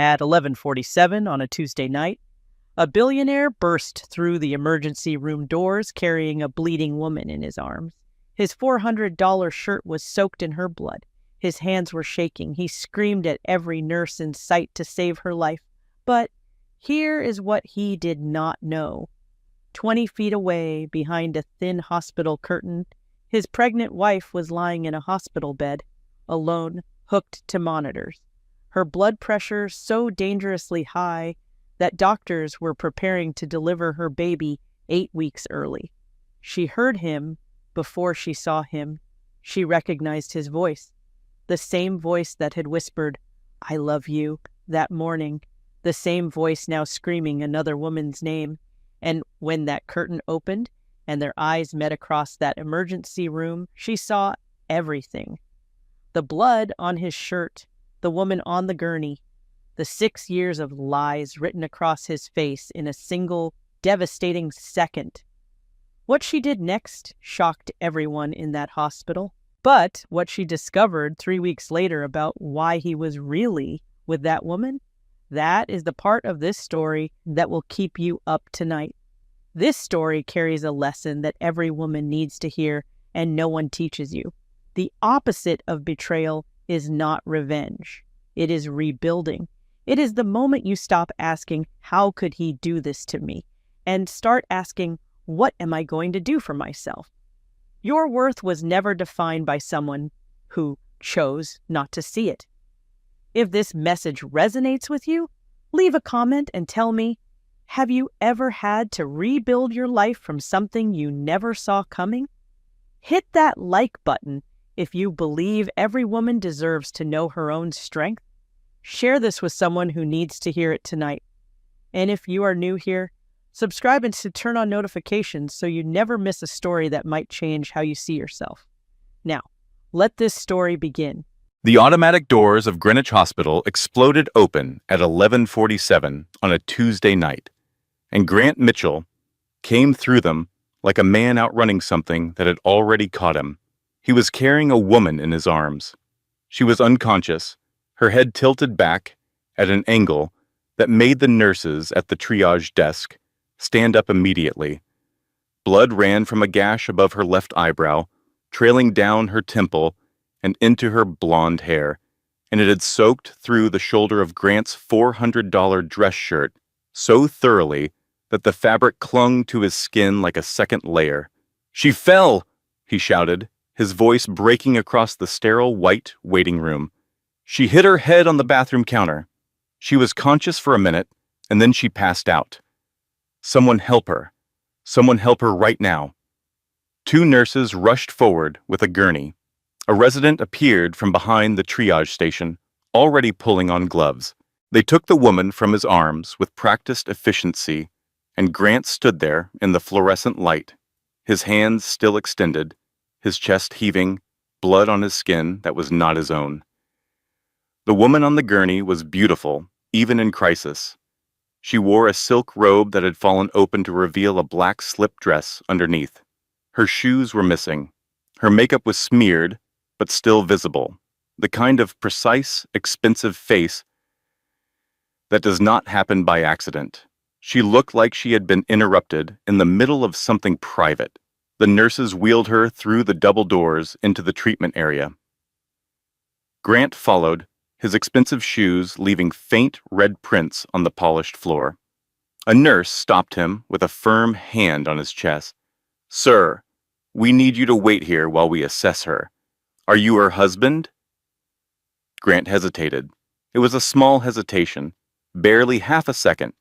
At 11:47 on a Tuesday night, a billionaire burst through the emergency room doors carrying a bleeding woman in his arms. His $400 shirt was soaked in her blood. His hands were shaking. He screamed at every nurse in sight to save her life. But here is what he did not know. 20 feet away, behind a thin hospital curtain, his pregnant wife was lying in a hospital bed, alone, hooked to monitors. Her blood pressure so dangerously high that doctors were preparing to deliver her baby 8 weeks early. She heard him before she saw him. She recognized his voice, the same voice that had whispered, "I love you," that morning, the same voice now screaming another woman's name. And when that curtain opened and their eyes met across that emergency room, she saw everything. The blood on his shirt, the woman on the gurney, the 6 years of lies written across his face in a single, devastating second. What she did next shocked everyone in that hospital. But what she discovered 3 weeks later about why he was really with that woman, that is the part of this story that will keep you up tonight. This story carries a lesson that every woman needs to hear and no one teaches you. The opposite of betrayal is not revenge. It is rebuilding. It is the moment you stop asking, "How could he do this to me?" and start asking, "What am I going to do for myself?" Your worth was never defined by someone who chose not to see it. If this message resonates with you, leave a comment and tell me, have you ever had to rebuild your life from something you never saw coming? Hit that like button if you believe every woman deserves to know her own strength. Share this with someone who needs to hear it tonight. And if you are new here, subscribe and to turn on notifications so you never miss a story that might change how you see yourself. Now, let this story begin. The automatic doors of Greenwich Hospital exploded open at 11:47 on a Tuesday night, and Grant Mitchell came through them like a man outrunning something that had already caught him. He was carrying a woman in his arms. She was unconscious, her head tilted back at an angle that made the nurses at the triage desk stand up immediately. Blood ran from a gash above her left eyebrow, trailing down her temple and into her blonde hair, and it had soaked through the shoulder of Grant's $400 dress shirt so thoroughly that the fabric clung to his skin like a second layer. "She fell!" he shouted, his voice breaking across the sterile white waiting room. "She hit her head on the bathroom counter. She was conscious for a minute, and then she passed out. Someone help her. Someone help her right now." 2 nurses rushed forward with a gurney. A resident appeared from behind the triage station, already pulling on gloves. They took the woman from his arms with practiced efficiency, and Grant stood there in the fluorescent light, his hands still extended, his chest heaving, blood on his skin that was not his own. The woman on the gurney was beautiful, even in crisis. She wore a silk robe that had fallen open to reveal a black slip dress underneath. Her shoes were missing. Her makeup was smeared, but still visible, the kind of precise, expensive face that does not happen by accident. She looked like she had been interrupted in the middle of something private. The nurses wheeled her through the double doors into the treatment area. Grant followed, his expensive shoes leaving faint red prints on the polished floor. A nurse stopped him with a firm hand on his chest. "Sir, we need you to wait here while we assess her. Are you her husband?" Grant hesitated. It was a small hesitation, barely half a second,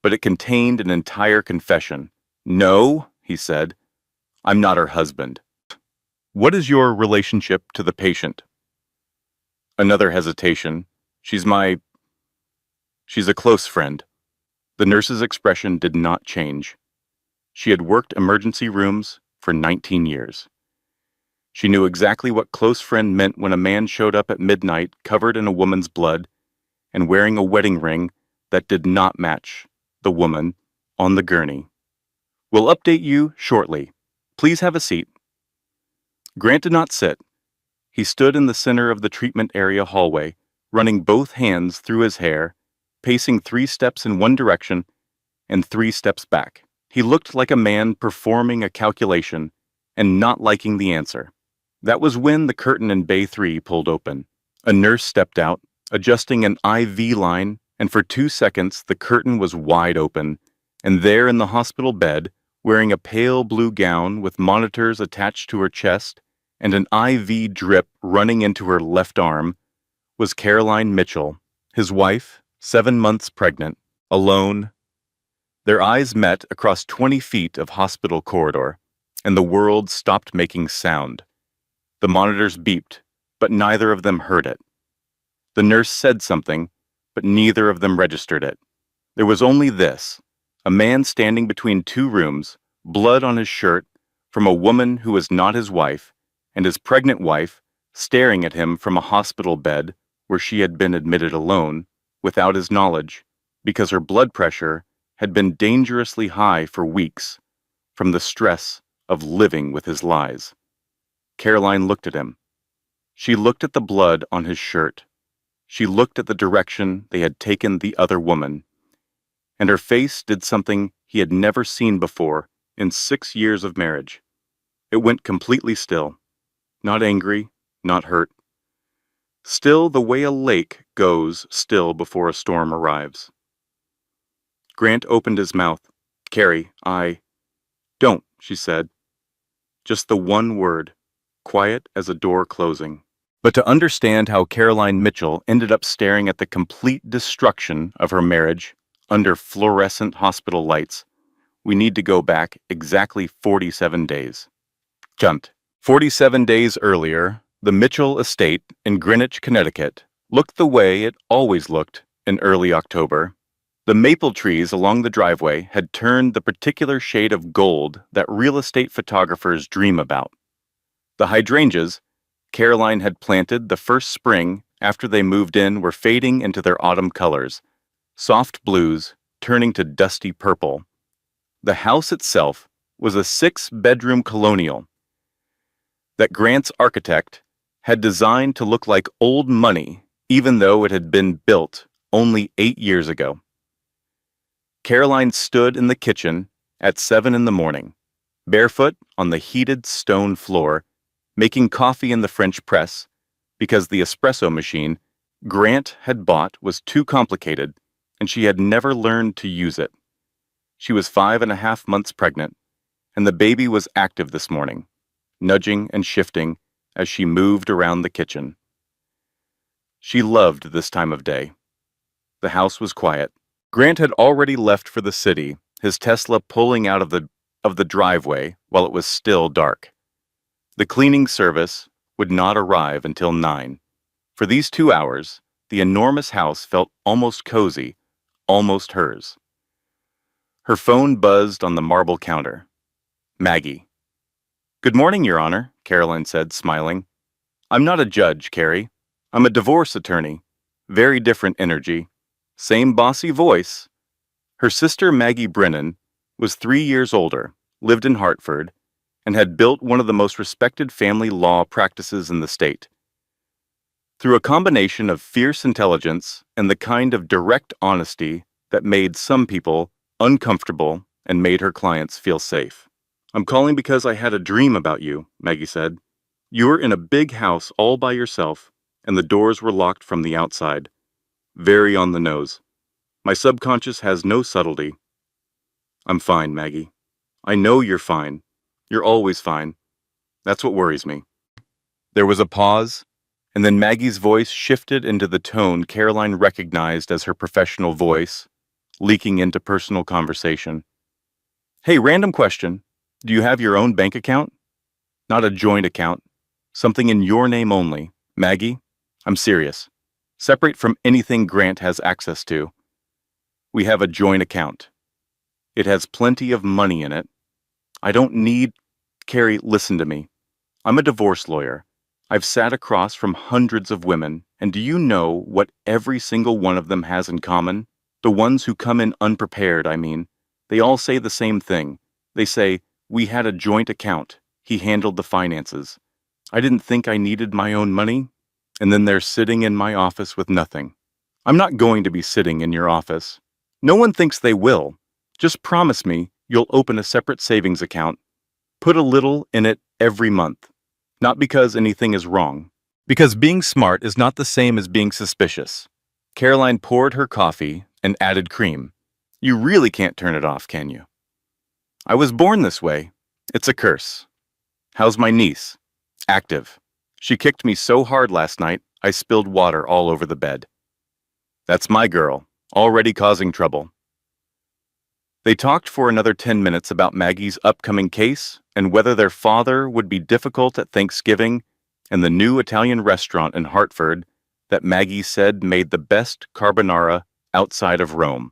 but it contained an entire confession. "No," he said, "I'm not her husband." "What is your relationship to the patient?" Another hesitation. She's a close friend." The nurse's expression did not change. She had worked emergency rooms for 19 years. She knew exactly what close friend meant when a man showed up at midnight covered in a woman's blood and wearing a wedding ring that did not match the woman on the gurney. "We'll update you shortly. Please have a seat." Grant did not sit. He stood in the center of the treatment area hallway, running both hands through his hair pacing 3 steps in one direction and 3 steps back. He looked like a man performing a calculation and not liking the answer. That was when the curtain in Bay 3 pulled open. A nurse stepped out, adjusting an IV line, and for 2 seconds the curtain was wide open, and there in the hospital bed, wearing a pale blue gown with monitors attached to her chest and an IV drip running into her left arm, was Caroline Mitchell, his wife, 7 months pregnant, alone. Their eyes met across 20 feet of hospital corridor, and the world stopped making sound. The monitors beeped, but neither of them heard it. The nurse said something, but neither of them registered it. There was only this: a man standing between two rooms, blood on his shirt, from a woman who was not his wife, and his pregnant wife staring at him from a hospital bed where she had been admitted alone, without his knowledge, because her blood pressure had been dangerously high for weeks from the stress of living with his lies. Caroline looked at him. She looked at the blood on his shirt. She looked at the direction they had taken the other woman, and her face did something he had never seen before in 6 years of marriage. It went completely still, not angry, not hurt. Still the way a lake goes still before a storm arrives. Grant opened his mouth. "Carrie, Don't," she said. Just the one word, quiet as a door closing. But to understand how Caroline Mitchell ended up staring at the complete destruction of her marriage under fluorescent hospital lights, we need to go back exactly 47 days. Jumped. 47 days earlier, the Mitchell estate in Greenwich, Connecticut, looked the way it always looked in early October. The maple trees along the driveway had turned the particular shade of gold that real estate photographers dream about. The hydrangeas Caroline had planted the first spring after they moved in were fading into their autumn colors, soft blues turning to dusty purple. The house itself was a 6-bedroom colonial that Grant's architect had designed to look like old money, even though it had been built only 8 years ago. Caroline stood in the kitchen at 7 in the morning, barefoot on the heated stone floor, making coffee in the French press because the espresso machine Grant had bought was too complicated and she had never learned to use it. She was 5.5 months pregnant, and the baby was active this morning, nudging and shifting as she moved around the kitchen. She loved this time of day. The house was quiet. Grant had already left for the city, his Tesla pulling out of the driveway while it was still dark. The cleaning service would not arrive until 9. For these 2 hours, the enormous house felt almost cozy, almost hers. Her phone buzzed on the marble counter. Maggie. "Good morning, Your Honor," Caroline said, smiling. "I'm not a judge, Carrie. I'm a divorce attorney. Very different energy. Same bossy voice." Her sister Maggie Brennan was 3 years older, lived in Hartford, and had built one of the most respected family law practices in the state. Through a combination of fierce intelligence and the kind of direct honesty that made some people uncomfortable and made her clients feel safe. "I'm calling because I had a dream about you," Maggie said. "You were in a big house all by yourself, and the doors were locked from the outside. Very on the nose. My subconscious has no subtlety." "I'm fine, Maggie. I know you're fine. You're always fine. That's what worries me." There was a pause, and then Maggie's voice shifted into the tone Caroline recognized as her professional voice, leaking into personal conversation. "Hey, random question. Do you have your own bank account? Not a joint account. Something in your name only. Maggie, I'm serious. Separate from anything Grant has access to. We have a joint account. It has plenty of money in it. I don't need..." "Carrie, listen to me. I'm a divorce lawyer. I've sat across from hundreds of women, and do you know what every single one of them has in common? The ones who come in unprepared, I mean. They all say the same thing. They say, 'We had a joint account. He handled the finances. I didn't think I needed my own money.' And then they're sitting in my office with nothing. I'm not going to be sitting in your office. No one thinks they will. Just promise me you'll open a separate savings account. Put a little in it every month. Not because anything is wrong. Because being smart is not the same as being suspicious. Caroline poured her coffee and added cream. You really can't turn it off, can you? I was born this way. It's a curse. How's my niece? Active. She kicked me so hard last night, I spilled water all over the bed. That's my girl, already causing trouble. They talked for another 10 minutes about Maggie's upcoming case and whether their father would be difficult at Thanksgiving and the new Italian restaurant in Hartford that Maggie said made the best carbonara outside of Rome,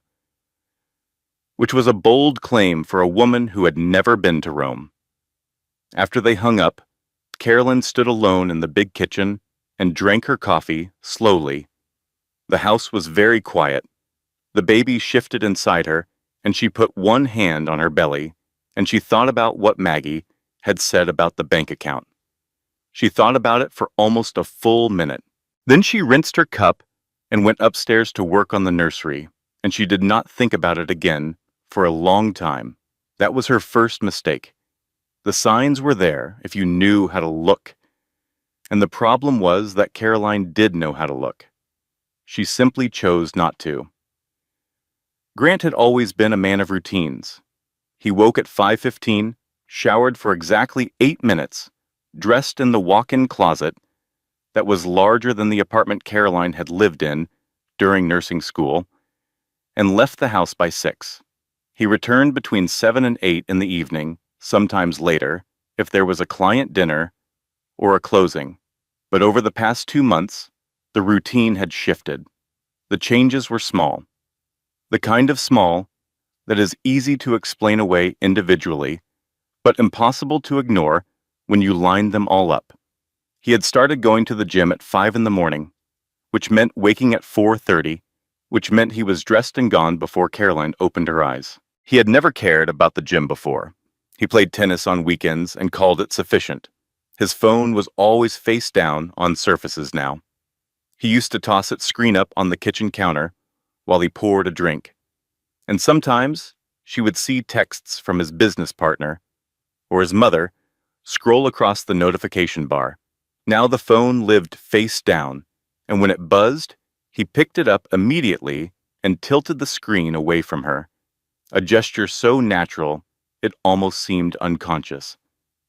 which was a bold claim for a woman who had never been to Rome. After they hung up, Carolyn stood alone in the big kitchen and drank her coffee slowly. The house was very quiet. The baby shifted inside her, and she put one hand on her belly, and she thought about what Maggie had said about the bank account. She thought about it for almost a full minute. Then she rinsed her cup and went upstairs to work on the nursery, and she did not think about it again for a long time. That was her first mistake. The signs were there if you knew how to look. And the problem was that Caroline did know how to look. She simply chose not to. Grant had always been a man of routines. He woke at 5:15, showered for exactly 8 minutes, dressed in the walk-in closet that was larger than the apartment Caroline had lived in during nursing school, and left the house by 6. He returned between 7 and 8 in the evening, sometimes later, if there was a client dinner or a closing. But over the past 2 months, the routine had shifted. The changes were small. The kind of small that is easy to explain away individually, but impossible to ignore when you line them all up. He had started going to the gym at 5 in the morning, which meant waking at 4:30, which meant he was dressed and gone before Caroline opened her eyes. He had never cared about the gym before. He played tennis on weekends and called it sufficient. His phone was always face down on surfaces now. He used to toss its screen up on the kitchen counter while he poured a drink. And sometimes she would see texts from his business partner or his mother scroll across the notification bar. Now the phone lived face down, and when it buzzed, he picked it up immediately and tilted the screen away from her, a gesture so natural it almost seemed unconscious.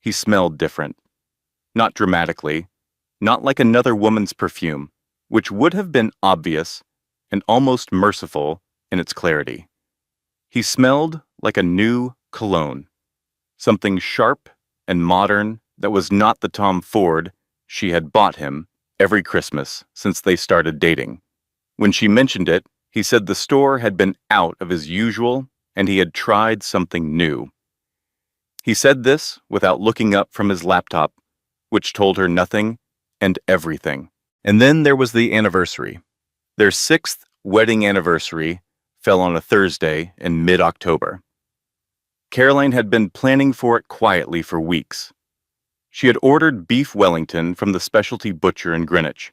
He smelled different. Not dramatically, not like another woman's perfume, which would have been obvious and almost merciful in its clarity. He smelled like a new cologne, something sharp and modern that was not the Tom Ford she had bought him every Christmas since they started dating. When she mentioned it, he said the store had been out of his usual and he had tried something new. He said this without looking up from his laptop, which told her nothing and everything. And then there was the anniversary. Their 6th wedding anniversary fell on a Thursday in mid-October. Caroline had been planning for it quietly for weeks. She had ordered beef Wellington from the specialty butcher in Greenwich,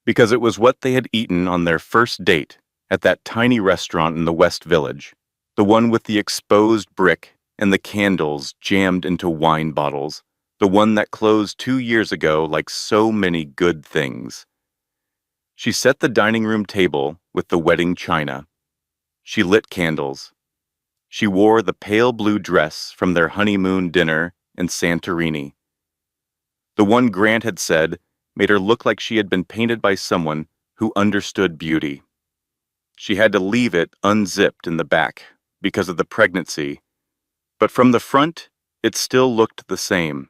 because it was what they had eaten on their first date at that tiny restaurant in the West Village, the one with the exposed brick and the candles jammed into wine bottles, the one that closed 2 years ago like so many good things. She set the dining room table with the wedding china. She lit candles. She wore the pale blue dress from their honeymoon dinner in Santorini. The one Grant had said made her look like she had been painted by someone who understood beauty. She had to leave it unzipped in the back because of the pregnancy, but from the front, it still looked the same.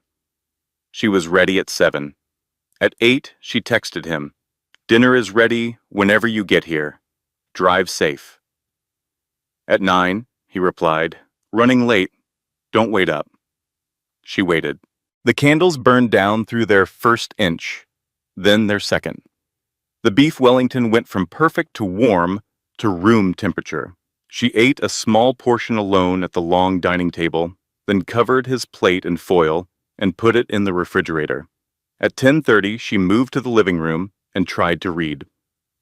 She was ready at 7. At 8, she texted him, "Dinner is ready whenever you get here. Drive safe." At 9, he replied, "Running late. Don't wait up." She waited. The candles burned down through their first inch, then their second. The beef Wellington went from perfect to warm to room temperature. She ate a small portion alone at the long dining table, then covered his plate in foil and put it in the refrigerator. At 10:30, she moved to the living room and tried to read.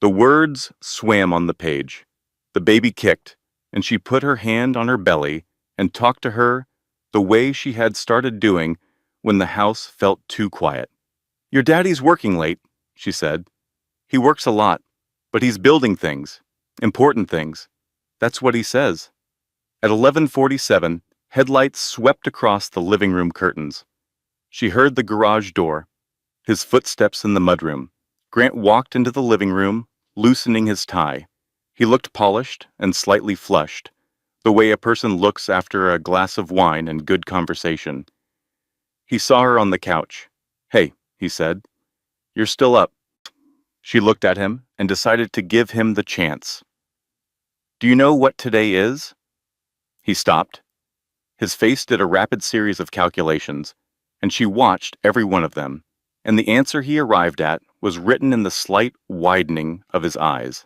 The words swam on the page. The baby kicked, and she put her hand on her belly and talked to her the way she had started doing when the house felt too quiet. "Your daddy's working late," she said. "He works a lot, but he's building things, important things. That's what he says." At 11:47, headlights swept across the living room curtains. She heard the garage door, his footsteps in the mudroom. Grant walked into the living room, loosening his tie. He looked polished and slightly flushed, the way a person looks after a glass of wine and good conversation. He saw her on the couch. "Hey," he said, "you're still up." She looked at him and decided to give him the chance. "Do you know what today is?" He stopped. His face did a rapid series of calculations, and she watched every one of them, and the answer he arrived at was written in the slight widening of his eyes.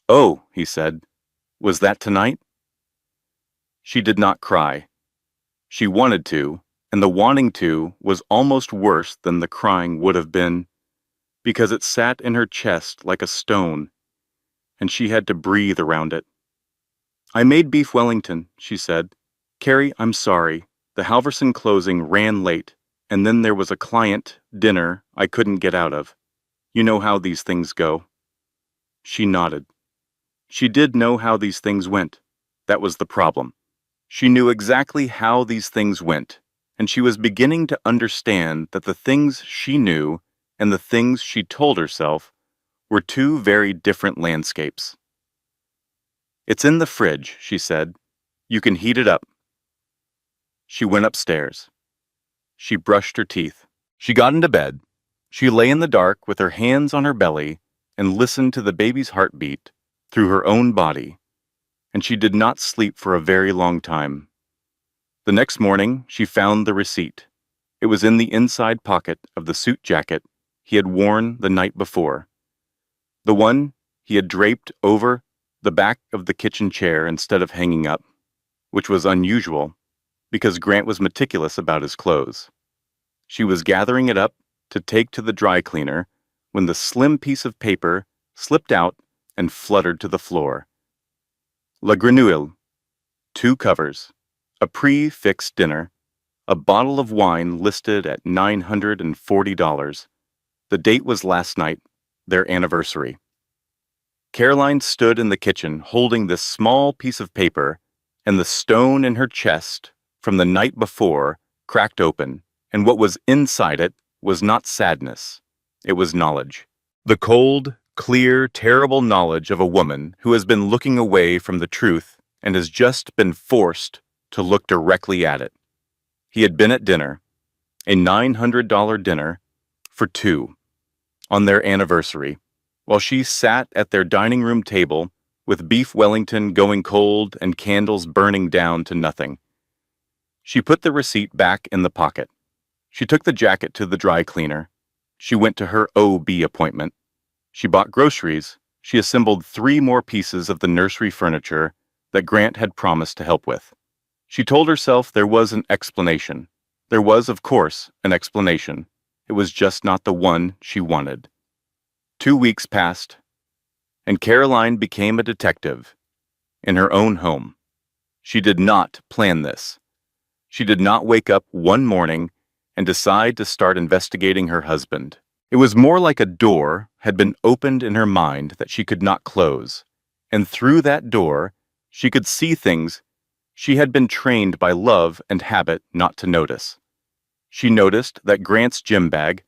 "Oh," he said, "was that tonight?" She did not cry. She wanted to, and the wanting to was almost worse than the crying would have been, because it sat in her chest like a stone, and she had to breathe around it. "I made beef Wellington," she said. "Carrie, I'm sorry. The Halverson closing ran late, and then there was a client dinner I couldn't get out of. You know how these things go." She nodded. She did know how these things went. That was the problem. She knew exactly how these things went, and she was beginning to understand that the things she knew and the things she told herself were two very different landscapes. "It's in the fridge," she said. "You can heat it up." She went upstairs. She brushed her teeth. She got into bed. She lay in the dark with her hands on her belly and listened to the baby's heartbeat through her own body, and she did not sleep for a very long time. The next morning, she found the receipt. It was in the inside pocket of the suit jacket he had worn the night before, the one he had draped over the back of the kitchen chair instead of hanging up, which was unusual because Grant was meticulous about his clothes. She was gathering it up to take to the dry cleaner when the slim piece of paper slipped out and fluttered to the floor. La Grenouille, 2 covers, a pre-fixed dinner, a bottle of wine listed at $940. The date was last night, their anniversary. Caroline stood in the kitchen holding this small piece of paper, and the stone in her chest from the night before cracked open, and what was inside it was not sadness, it was knowledge. The cold, clear, terrible knowledge of a woman who has been looking away from the truth and has just been forced to look directly at it. He had been at dinner, a $900 dinner for 2, on their anniversary, while she sat at their dining room table with beef Wellington going cold and candles burning down to nothing. She put the receipt back in the pocket. She took the jacket to the dry cleaner. She went to her OB appointment. She bought groceries. She assembled 3 more pieces of the nursery furniture that Grant had promised to help with. She told herself there was an explanation. There was, of course, an explanation. It was just not the one she wanted. 2 weeks passed, and Caroline became a detective in her own home. She did not plan this. She did not wake up one morning and decide to start investigating her husband. It was more like a door had been opened in her mind that she could not close, and through that door, she could see things she had been trained by love and habit not to notice. She noticed that Grant's gym bag,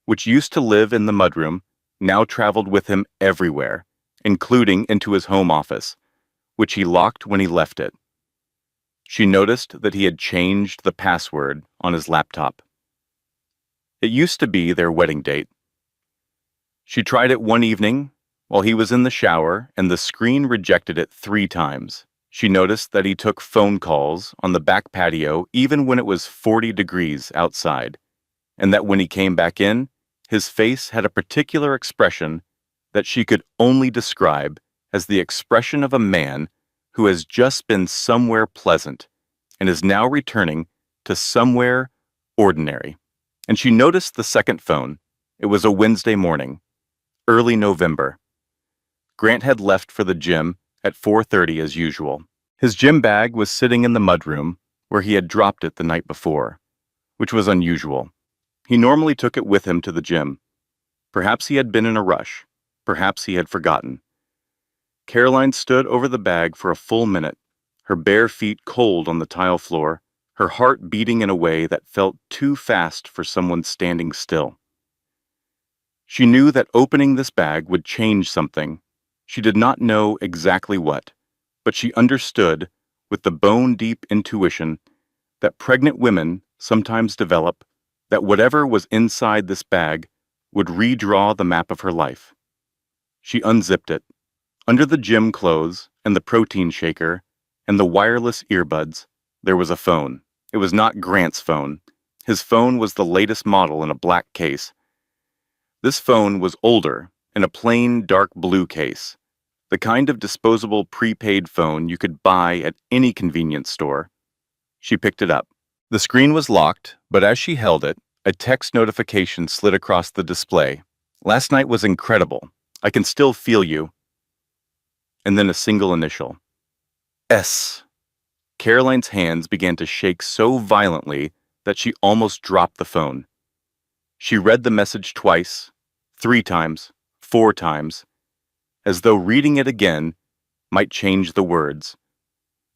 which used to live in the mudroom, now traveled with him everywhere, including into his home office, which he locked when he left it. She noticed that he had changed the password on his laptop. It used to be their wedding date. She tried it one evening while he was in the shower, and the screen rejected it 3 times. She noticed that he took phone calls on the back patio even when it was 40 degrees outside, and that when he came back in, his face had a particular expression that she could only describe as the expression of a man who has just been somewhere pleasant and is now returning to somewhere ordinary. And she noticed the second phone. It was a Wednesday morning, early November. Grant had left for the gym at 4:30 as usual. His gym bag was sitting in the mudroom where he had dropped it the night before, which was unusual. He normally took it with him to the gym. Perhaps he had been in a rush. Perhaps he had forgotten. Caroline stood over the bag for a full minute, her bare feet cold on the tile floor, her heart beating in a way that felt too fast for someone standing still. She knew that opening this bag would change something. She did not know exactly what, but she understood, with the bone-deep intuition that pregnant women sometimes develop, that whatever was inside this bag would redraw the map of her life. She unzipped it. Under the gym clothes and the protein shaker and the wireless earbuds, there was a phone. It was not Grant's phone. His phone was the latest model in a black case. This phone was older, in a plain dark blue case, the kind of disposable prepaid phone you could buy at any convenience store. She picked it up. The screen was locked, but as she held it, a text notification slid across the display. "Last night was incredible. I can still feel you." And then a single initial. S. Caroline's hands began to shake so violently that she almost dropped the phone. She read the message twice, 3 times, 4 times, as though reading it again might change the words,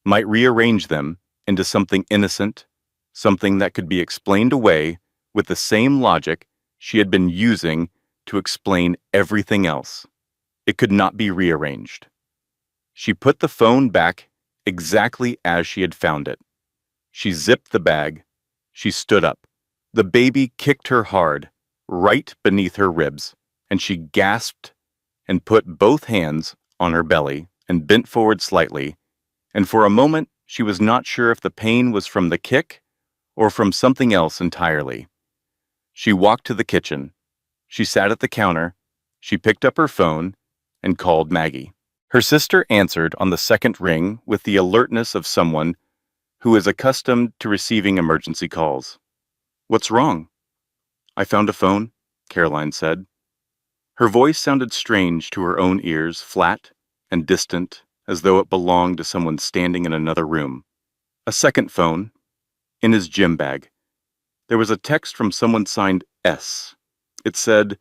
might rearrange them into something innocent, something that could be explained away with the same logic she had been using to explain everything else. It could not be rearranged. She put the phone back exactly as she had found it. She zipped the bag. She stood up. The baby kicked her hard, right beneath her ribs, and she gasped and put both hands on her belly and bent forward slightly, and for a moment she was not sure if the pain was from the kick or from something else entirely. She walked to the kitchen. She sat at the counter. She picked up her phone and called Maggie. Her sister answered on the second ring with the alertness of someone who is accustomed to receiving emergency calls. "What's wrong?" "I found a phone," Caroline said. Her voice sounded strange to her own ears, flat and distant, as though it belonged to someone standing in another room. A second phone, in his gym bag. There was a text from someone signed S. It said...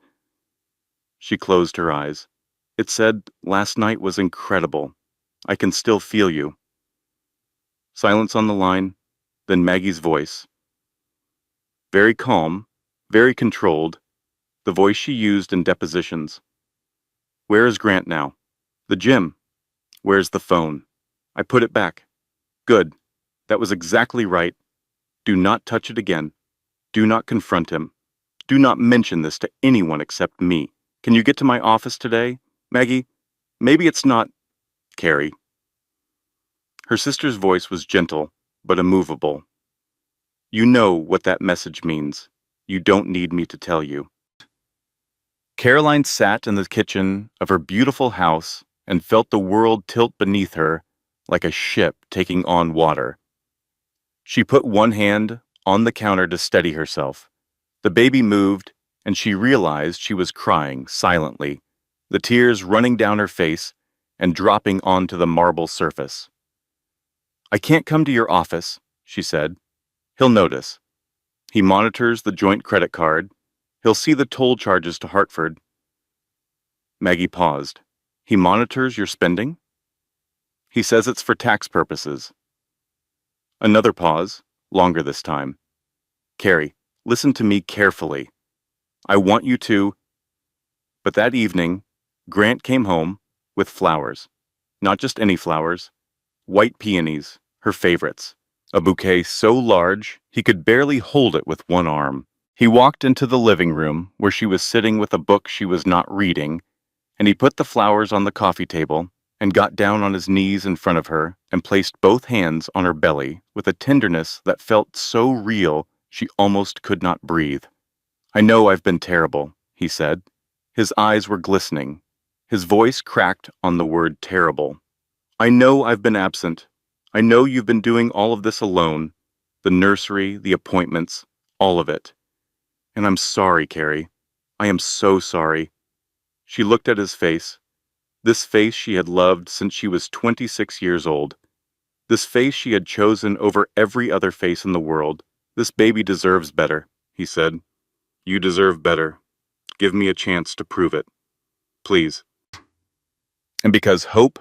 She closed her eyes. It said, "Last night was incredible. I can still feel you." Silence on the line, then Maggie's voice. Very calm, very controlled, the voice she used in depositions. "Where is Grant now?" "The gym." "Where's the phone?" "I put it back." "Good. That was exactly right. Do not touch it again. Do not confront him. Do not mention this to anyone except me. Can you get to my office today, Maggie? Maybe it's not... Carrie." Her sister's voice was gentle, but immovable. "You know what that message means. You don't need me to tell you." Caroline sat in the kitchen of her beautiful house and felt the world tilt beneath her like a ship taking on water. She put one hand on the counter to steady herself. The baby moved, and she realized she was crying silently, the tears running down her face and dropping onto the marble surface. "I can't come to your office," she said. "He'll notice. He monitors the joint credit card. He'll see the toll charges to Hartford." Maggie paused. "He monitors your spending?" "He says it's for tax purposes." Another pause, longer this time. "Carrie, listen to me carefully. I want you to..." But that evening, Grant came home with flowers. Not just any flowers. White peonies, her favorites. A bouquet so large he could barely hold it with one arm. He walked into the living room where she was sitting with a book she was not reading, and he put the flowers on the coffee table and got down on his knees in front of her and placed both hands on her belly with a tenderness that felt so real she almost could not breathe. "I know I've been terrible," he said. His eyes were glistening. His voice cracked on the word terrible. "I know I've been absent. I know you've been doing all of this alone. The nursery, the appointments, all of it. And I'm sorry, Carrie. I am so sorry." She looked at his face. This face she had loved since she was 26 years old. This face she had chosen over every other face in the world. This baby deserves better, he said. You deserve better. Give me a chance to prove it. Please. And because hope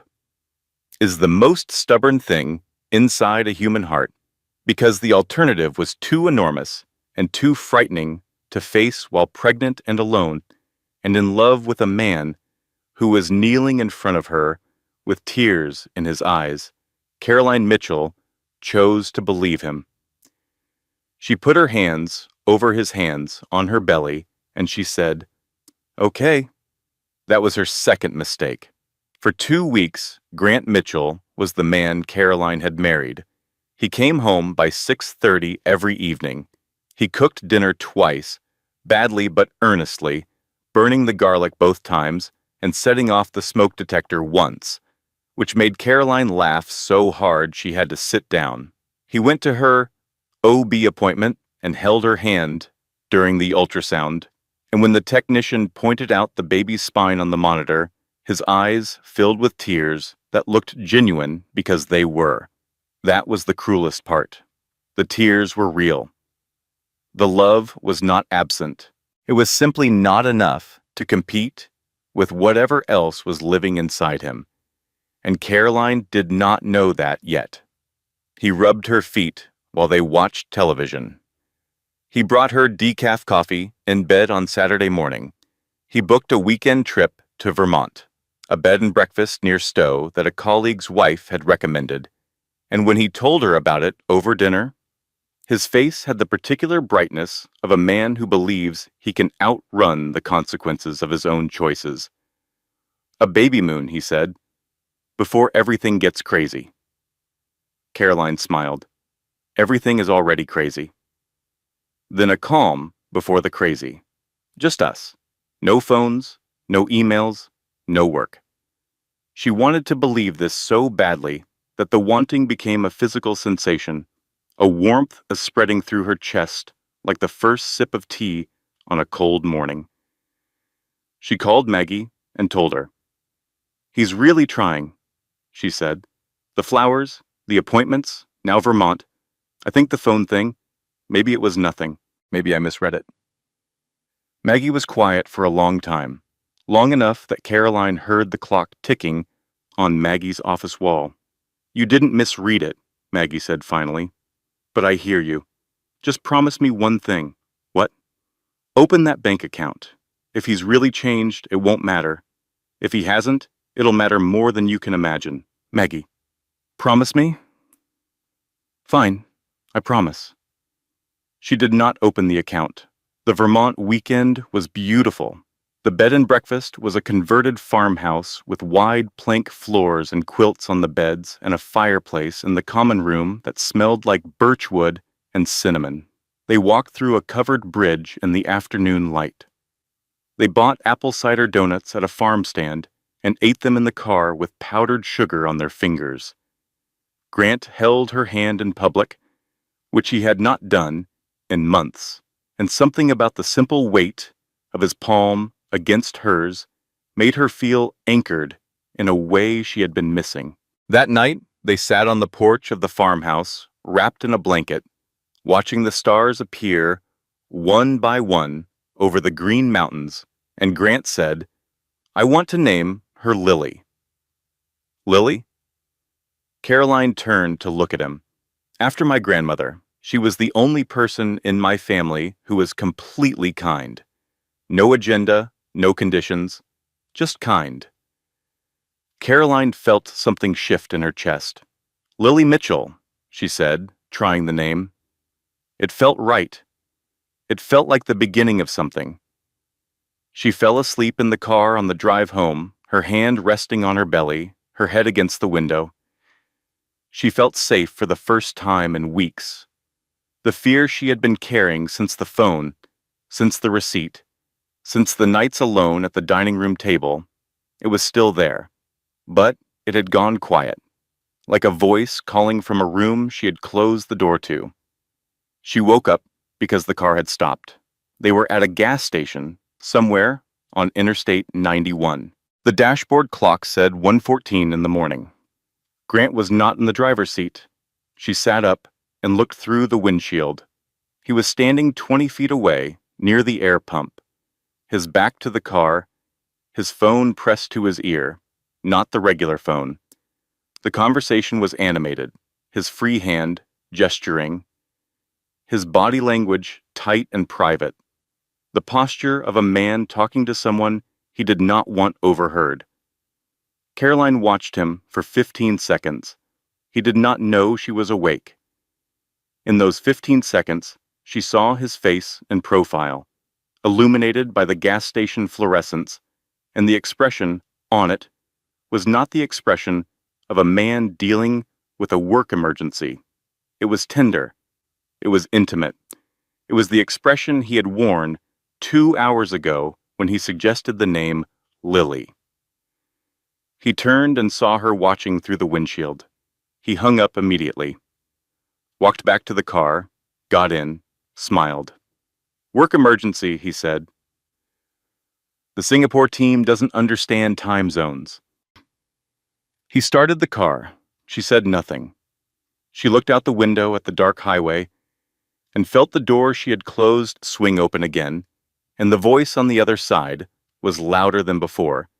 is the most stubborn thing inside a human heart, because the alternative was too enormous and too frightening to face while pregnant and alone, and in love with a man who was kneeling in front of her with tears in his eyes, Caroline Mitchell chose to believe him. She put her hands over his hands on her belly, and she said, "Okay." That was her second mistake. For 2 weeks, Grant Mitchell was the man Caroline had married. He came home by 6:30 every evening. He cooked dinner twice, badly but earnestly, burning the garlic both times and setting off the smoke detector once, which made Caroline laugh so hard she had to sit down. He went to her OB appointment and held her hand during the ultrasound, and when the technician pointed out the baby's spine on the monitor, his eyes filled with tears that looked genuine because they were. That was the cruelest part. The tears were real. The love was not absent. It was simply not enough to compete with whatever else was living inside him. And Caroline did not know that yet. He rubbed her feet while they watched television. He brought her decaf coffee in bed on Saturday morning. He booked a weekend trip to Vermont, a bed and breakfast near Stowe that a colleague's wife had recommended. And when he told her about it over dinner, his face had the particular brightness of a man who believes he can outrun the consequences of his own choices. A baby moon, he said, before everything gets crazy. Caroline smiled. Everything is already crazy. Then a calm before the crazy. Just us. No phones, no emails, no work. She wanted to believe this so badly that the wanting became a physical sensation, a warmth spreading through her chest like the first sip of tea on a cold morning. She called Maggie and told her. He's really trying, she said. The flowers, the appointments, now Vermont. I think the phone thing, maybe it was nothing. Maybe I misread it. Maggie was quiet for a long time, long enough that Caroline heard the clock ticking on Maggie's office wall. You didn't misread it, Maggie said finally. But I hear you. Just promise me one thing. What? Open that bank account. If he's really changed, it won't matter. If he hasn't, it'll matter more than you can imagine. Maggie, promise me? Fine, I promise. She did not open the account. The Vermont weekend was beautiful. The bed and breakfast was a converted farmhouse with wide plank floors and quilts on the beds and a fireplace in the common room that smelled like birchwood and cinnamon. They walked through a covered bridge in the afternoon light. They bought apple cider donuts at a farm stand and ate them in the car with powdered sugar on their fingers. Grant held her hand in public, which he had not done in months, and something about the simple weight of his palm against hers made her feel anchored in a way she had been missing. That night, they sat on the porch of the farmhouse, wrapped in a blanket, watching the stars appear one by one over the green mountains, and Grant said, I want to name her Lily. Lily? Caroline turned to look at him. After my grandmother, she was the only person in my family who was completely kind. No agenda, no conditions, just kind. Caroline felt something shift in her chest. Lily Mitchell, she said, trying the name. It felt right. It felt like the beginning of something. She fell asleep in the car on the drive home, her hand resting on her belly, her head against the window. She felt safe for the first time in weeks. The fear she had been carrying since the phone, since the receipt, since the nights alone at the dining room table, it was still there, but it had gone quiet, like a voice calling from a room she had closed the door to. She woke up because the car had stopped. They were at a gas station somewhere on Interstate 91. The dashboard clock said 1:14 in the morning. Grant was not in the driver's seat. She sat up and looked through the windshield. He was standing 20 feet away, near the air pump, his back to the car, his phone pressed to his ear, not the regular phone. The conversation was animated, his free hand gesturing, his body language tight and private, the posture of a man talking to someone he did not want overheard. Caroline watched him for 15 seconds. He did not know she was awake. In those 15 seconds, she saw his face and profile, illuminated by the gas station fluorescence, and the expression on it was not the expression of a man dealing with a work emergency. It was tender. It was intimate. It was the expression he had worn 2 hours ago when he suggested the name Lily. He turned and saw her watching through the windshield. He hung up immediately, walked back to the car, got in, smiled. "Work emergency," he said. "The Singapore team doesn't understand time zones." He started the car. She said nothing. She looked out the window at the dark highway and felt the door she had closed swing open again, and the voice on the other side was louder than before,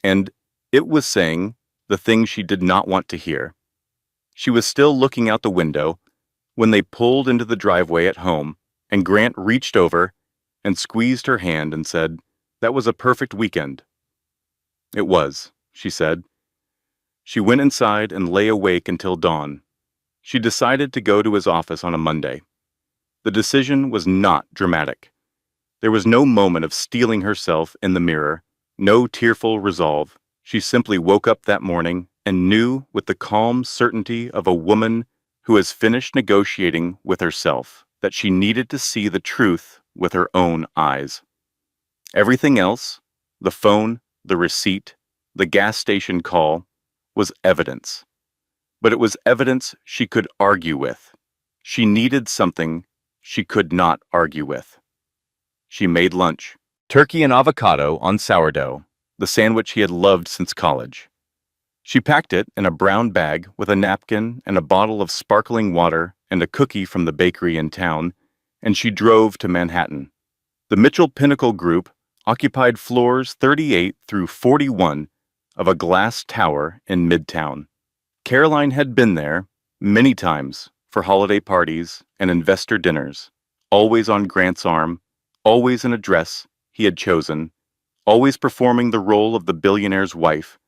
and it was saying the thing she did not want to hear. She was still looking out the window when they pulled into the driveway at home, and Grant reached over and squeezed her hand and said, "That was a perfect weekend." "It was," she said. She went inside and lay awake until dawn. She decided to go to his office on a Monday. The decision was not dramatic. There was no moment of steeling herself in the mirror, no tearful resolve. She simply woke up that morning and knew with the calm certainty of a woman who has finished negotiating with herself that she needed to see the truth with her own eyes. Everything else, the phone, the receipt, the gas station call, was evidence. But it was evidence she could argue with. She needed something she could not argue with. She made lunch. Turkey and avocado on sourdough, the sandwich he had loved since college. She packed it in a brown bag with a napkin and a bottle of sparkling water and a cookie from the bakery in town, and she drove to Manhattan. The Mitchell Pinnacle Group occupied floors 38 through 41 of a glass tower in Midtown. Caroline had been there many times for holiday parties and investor dinners, always on Grant's arm, always in a dress he had chosen, always performing the role of the billionaire's wife,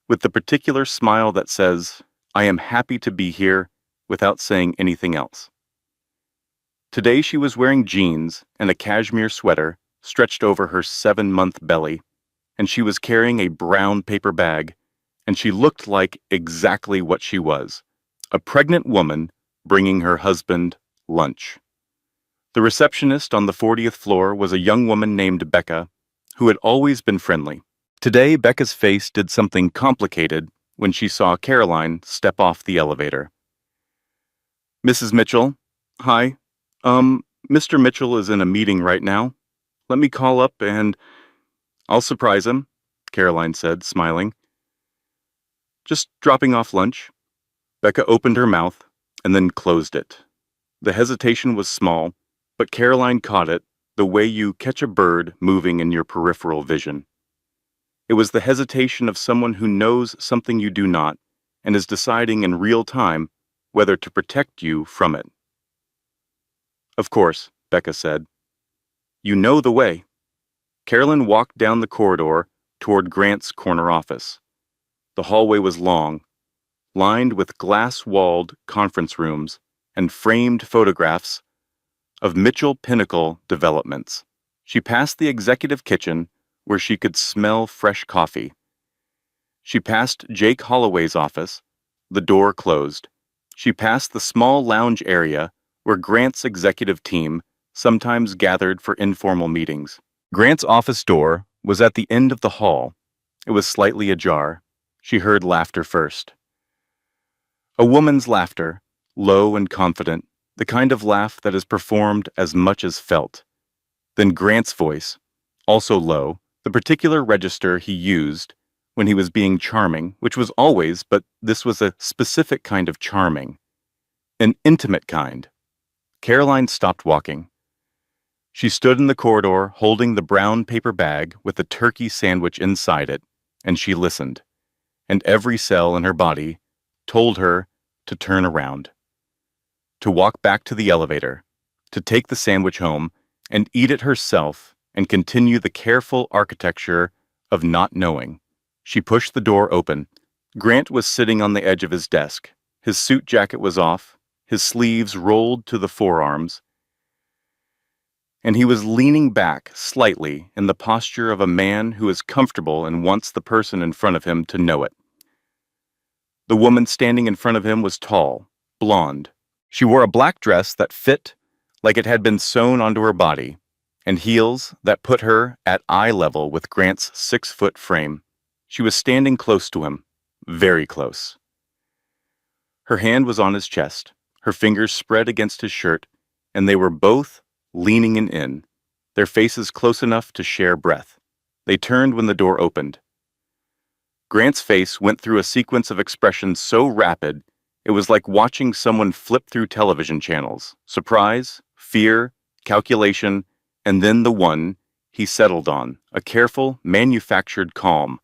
with the particular smile that says, "I am happy to be here," without saying anything else. Today she was wearing jeans and a cashmere sweater stretched over her 7-month belly, and she was carrying a brown paper bag, and she looked like exactly what she was, a pregnant woman bringing her husband lunch. The receptionist on the 40th floor was a young woman named Becca, who had always been friendly. Today, Becca's face did something complicated when she saw Caroline step off the elevator. "Mrs. Mitchell, hi. Mr. Mitchell is in a meeting right now. Let me call up and I'll surprise him," Caroline said, smiling. "Just dropping off lunch." Becca opened her mouth and then closed it. The hesitation was small, but Caroline caught it the way you catch a bird moving in your peripheral vision. It was the hesitation of someone who knows something you do not and is deciding in real time whether to protect you from it. "Of course," Becca said. "You know the way." Carolyn walked down the corridor toward Grant's corner office. The hallway was long, lined with glass-walled conference rooms and framed photographs of Mitchell Pinnacle developments. She passed the executive kitchen where she could smell fresh coffee. She passed Jake Holloway's office. The door closed. She passed the small lounge area where Grant's executive team sometimes gathered for informal meetings. Grant's office door was at the end of the hall. It was slightly ajar. She heard laughter first. A woman's laughter, low and confident, the kind of laugh that is performed as much as felt. Then Grant's voice, also low, The particular register he used when he was being charming, which was always, but this was a specific kind of charming, an intimate kind. Caroline stopped walking. She stood in the corridor holding the brown paper bag with the turkey sandwich inside it, and she listened, and every cell in her body told her to turn around, to walk back to the elevator, to take the sandwich home and eat it herself and continue the careful architecture of not knowing. She pushed the door open. Grant was sitting on the edge of his desk. His suit jacket was off, his sleeves rolled to the forearms, and he was leaning back slightly in the posture of a man who is comfortable and wants the person in front of him to know it. The woman standing in front of him was tall, blonde. She wore a black dress that fit like it had been sewn onto her body, and heels that put her at eye level with Grant's 6-foot frame. She was standing close to him, very close. Her hand was on his chest, her fingers spread against his shirt, and they were both leaning in, their faces close enough to share breath. They turned when the door opened. Grant's face went through a sequence of expressions so rapid, it was like watching someone flip through television channels. Surprise, fear, calculation, and then the one he settled on, a careful, manufactured calm.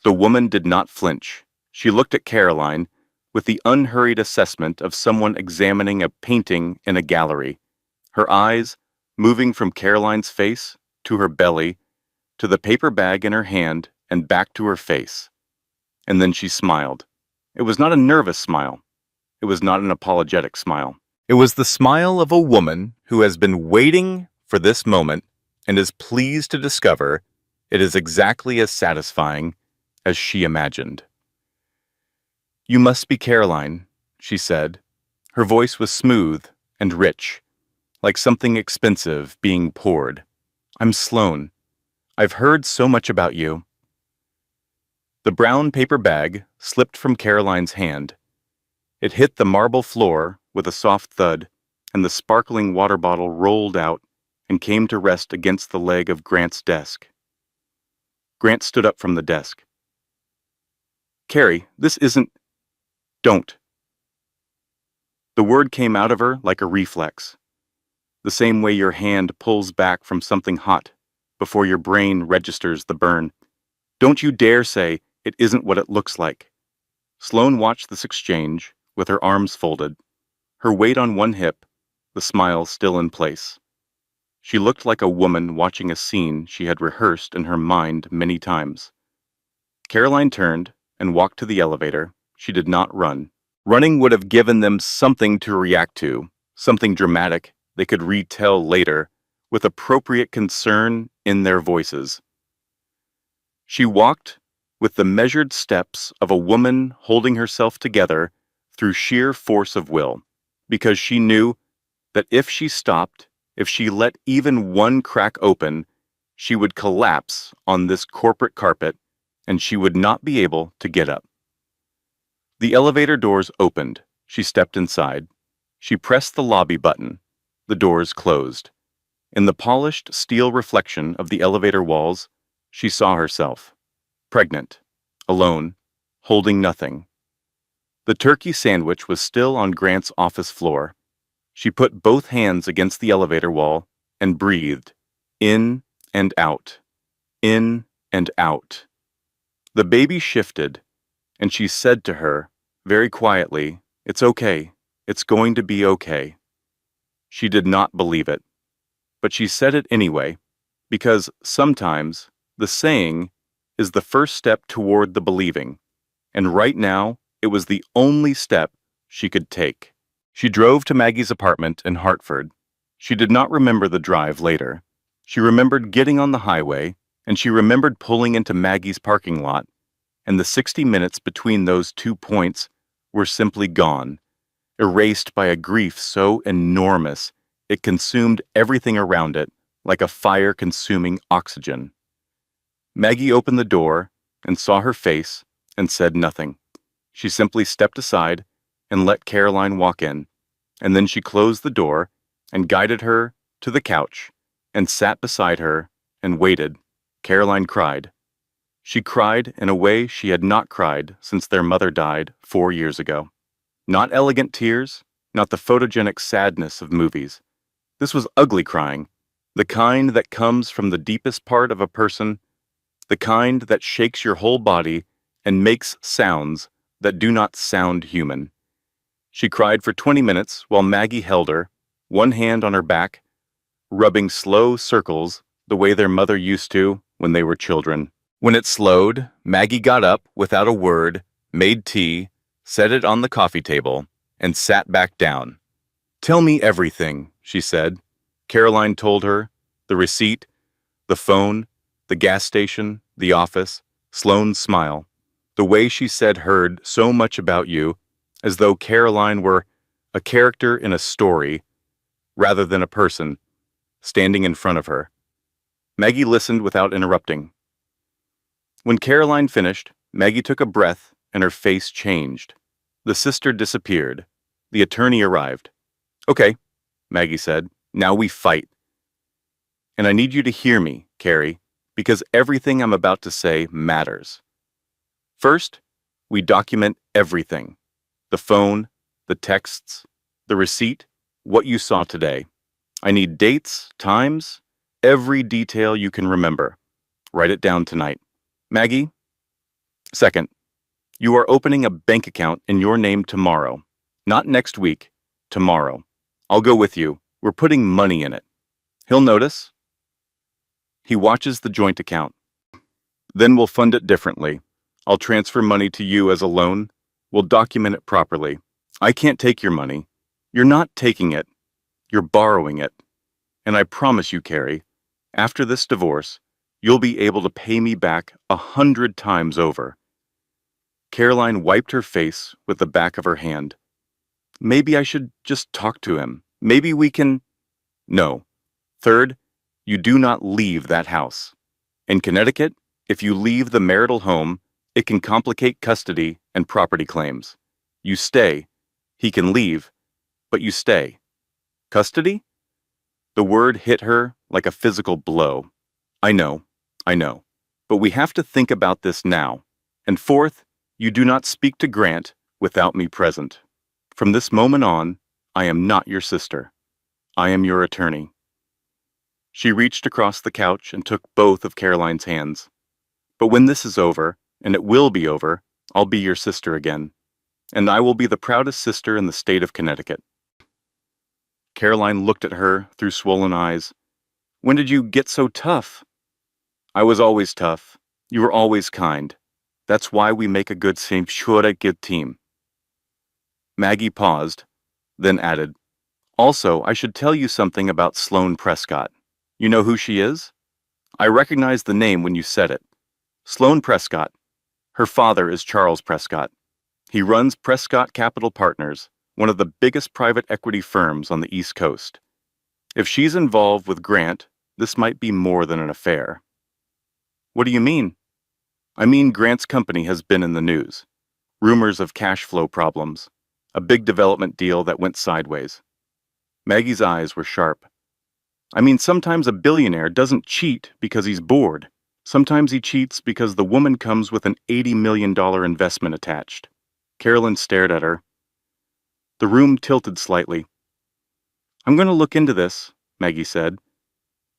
The woman did not flinch. She looked at Caroline with the unhurried assessment of someone examining a painting in a gallery, her eyes moving from Caroline's face to her belly, to the paper bag in her hand and back to her face. And then she smiled. It was not a nervous smile. It was not an apologetic smile. It was the smile of a woman who has been waiting for this moment and is pleased to discover it is exactly as satisfying as she imagined. "You must be Caroline," she said. Her voice was smooth and rich, like something expensive being poured. "I'm Sloane. I've heard so much about you." The brown paper bag slipped from Caroline's hand. It hit the marble floor with a soft thud, and the sparkling water bottle rolled out and came to rest against the leg of Grant's desk. Grant stood up from the desk. "Carrie, this isn't... Don't." The word came out of her like a reflex, the same way your hand pulls back from something hot before your brain registers the burn. "Don't you dare say it isn't what it looks like." Sloane watched this exchange with her arms folded, her weight on one hip, the smile still in place. She looked like a woman watching a scene she had rehearsed in her mind many times. Caroline turned and walked to the elevator. She did not run. Running would have given them something to react to, something dramatic they could retell later, with appropriate concern in their voices. She walked with the measured steps of a woman holding herself together through sheer force of will, because she knew that if she stopped, if she let even one crack open, she would collapse on this corporate carpet, and she would not be able to get up. The elevator doors opened. She stepped inside. She pressed the lobby button. The doors closed. In the polished steel reflection of the elevator walls, she saw herself, pregnant, alone, holding nothing. The turkey sandwich was still on Grant's office floor. She put both hands against the elevator wall and breathed, in and out, in and out. The baby shifted, and she said to her, very quietly, "It's okay. It's going to be okay." She did not believe it, but she said it anyway, because sometimes the saying is the first step toward the believing, and right now it was the only step she could take. She drove to Maggie's apartment in Hartford. She did not remember the drive later. She remembered getting on the highway, and she remembered pulling into Maggie's parking lot, and the 60 minutes between those 2 points were simply gone, erased by a grief so enormous it consumed everything around it like a fire consuming oxygen. Maggie opened the door and saw her face and said nothing. She simply stepped aside and let Caroline walk in, and then she closed the door and guided her to the couch and sat beside her and waited Caroline cried. She cried in a way she had not cried since their mother died 4 years ago. Not elegant tears, not the photogenic sadness of movies. This was ugly crying, the kind that comes from the deepest part of a person, the kind that shakes your whole body and makes sounds that do not sound human. She cried for 20 minutes while Maggie held her, one hand on her back, rubbing slow circles the way their mother used to when they were children. When it slowed, Maggie got up without a word, made tea, set it on the coffee table, and sat back down. "Tell me everything," she said. Caroline told her, the receipt, the phone, the gas station, the office, Sloane's smile. The way she said heard so much about you, as though Caroline were a character in a story, rather than a person, standing in front of her. Maggie listened without interrupting. When Caroline finished, Maggie took a breath and her face changed. The sister disappeared. The attorney arrived. "Okay," Maggie said, "now we fight. And I need you to hear me, Carrie, because everything I'm about to say matters. First, we document everything. The phone, the texts, the receipt, what you saw today. I need dates, times, every detail you can remember. Write it down tonight. Maggie? Second, you are opening a bank account in your name tomorrow. Not next week, tomorrow. I'll go with you. We're putting money in it. He'll notice. He watches the joint account. Then we'll fund it differently. I'll transfer money to you as a loan. We'll document it properly. I can't take your money. You're not taking it. You're borrowing it. And I promise you, Carrie, after this divorce, you'll be able to pay me back 100 times over." Caroline wiped her face with the back of her hand. "Maybe I should just talk to him. Maybe we can—" "No. Third, you do not leave that house. In Connecticut, if you leave the marital home, it can complicate custody and property claims. You stay. He can leave, but you stay. Custody?" The word hit her like a physical blow. I know. But we have to think about this now. And fourth, you do not speak to Grant without me present. From this moment on, I am not your sister. I am your attorney. She reached across the couch and took both of Caroline's hands. But when this is over, and it will be over, I'll be your sister again. And I will be the proudest sister in the state of Connecticut. Caroline looked at her through swollen eyes. "When did you get so tough?" "I was always tough. You were always kind. That's why we make a good team." Maggie paused, then added, "Also, I should tell you something about Sloane Prescott. You know who she is?" "I recognized the name when you said it. Sloane Prescott. Her father is Charles Prescott. He runs Prescott Capital Partners, one of the biggest private equity firms on the East Coast. If she's involved with Grant, this might be more than an affair." "What do you mean?" "I mean Grant's company has been in the news. Rumors of cash flow problems. A big development deal that went sideways." Maggie's eyes were sharp. "I mean, sometimes a billionaire doesn't cheat because he's bored. Sometimes he cheats because the woman comes with an $80 million investment attached." Carolyn stared at her. The room tilted slightly. "I'm going to look into this," Maggie said.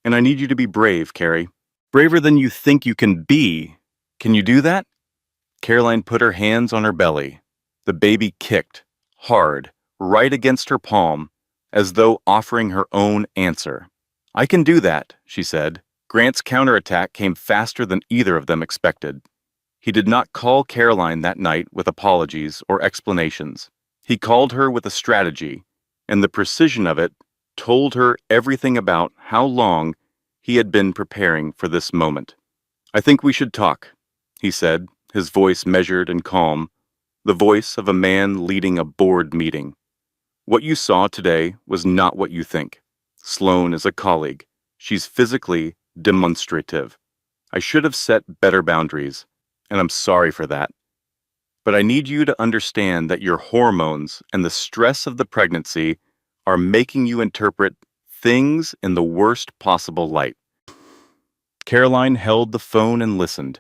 "And I need you to be brave, Carrie. Braver than you think you can be. Can you do that?" Caroline put her hands on her belly. The baby kicked, hard, right against her palm, as though offering her own answer. "I can do that," she said. Grant's counterattack came faster than either of them expected. He did not call Caroline that night with apologies or explanations. He called her with a strategy, and the precision of it told her everything about how long he had been preparing for this moment. "I think we should talk," he said, his voice measured and calm, the voice of a man leading a board meeting. "What you saw today was not what you think. Sloane is a colleague. She's physically demonstrative. I should have set better boundaries, and I'm sorry for that. But I need you to understand that your hormones and the stress of the pregnancy are making you interpret things in the worst possible light. Caroline held the phone and listened,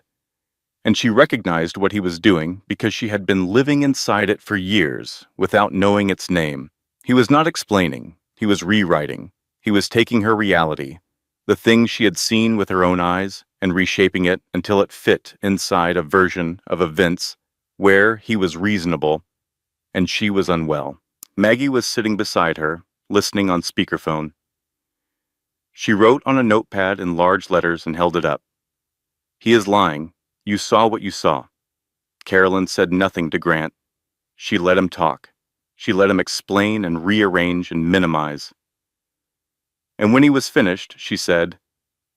and she recognized what he was doing because she had been living inside it for years without knowing its name. He was not explaining, he was rewriting. He was taking her reality, the things she had seen with her own eyes, and reshaping it until it fit inside a version of events where he was reasonable and she was unwell. Maggie was sitting beside her, listening on speakerphone. She wrote on a notepad in large letters and held it up. "He is lying. You saw what you saw." Carolyn said nothing to Grant. She let him talk. She let him explain and rearrange and minimize. And when he was finished, she said,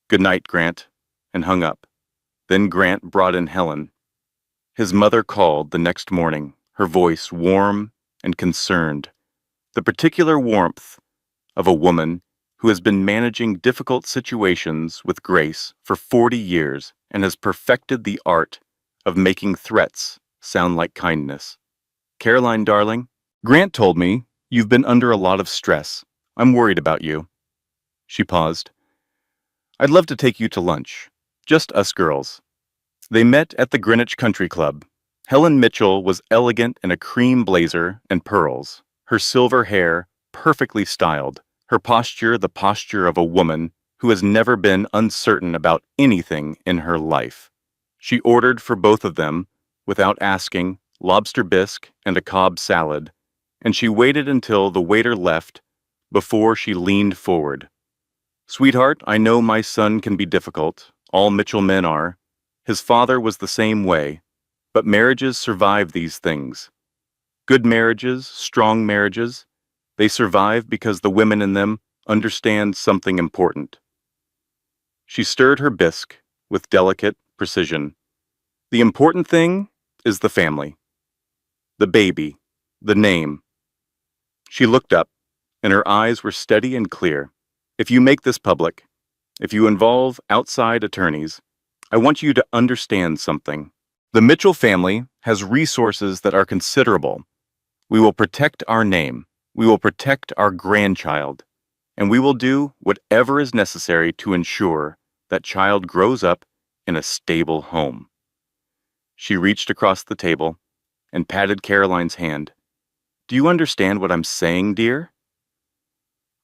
"Good night, Grant," and hung up. Then Grant brought in Helen. His mother called the next morning, her voice warm and concerned, the particular warmth of a woman who has been managing difficult situations with grace for 40 years and has perfected the art of making threats sound like kindness. "Caroline, darling, Grant told me you've been under a lot of stress. I'm worried about you." She paused. "I'd love to take you to lunch. Just us girls." They met at the Greenwich Country Club. Helen Mitchell was elegant in a cream blazer and pearls, her silver hair perfectly styled, her posture the posture of a woman who has never been uncertain about anything in her life. She ordered for both of them, without asking, lobster bisque and a Cobb salad, and she waited until the waiter left before she leaned forward. "Sweetheart, I know my son can be difficult. All Mitchell men are. His father was the same way. But marriages survive these things. Good marriages, strong marriages, they survive because the women in them understand something important." She stirred her bisque with delicate precision. "The important thing is the family. The baby. The name." She looked up, and her eyes were steady and clear. "If you make this public, if you involve outside attorneys, I want you to understand something. The Mitchell family has resources that are considerable. We will protect our name. We will protect our grandchild. And we will do whatever is necessary to ensure that child grows up in a stable home." She reached across the table and patted Caroline's hand. "Do you understand what I'm saying, dear?"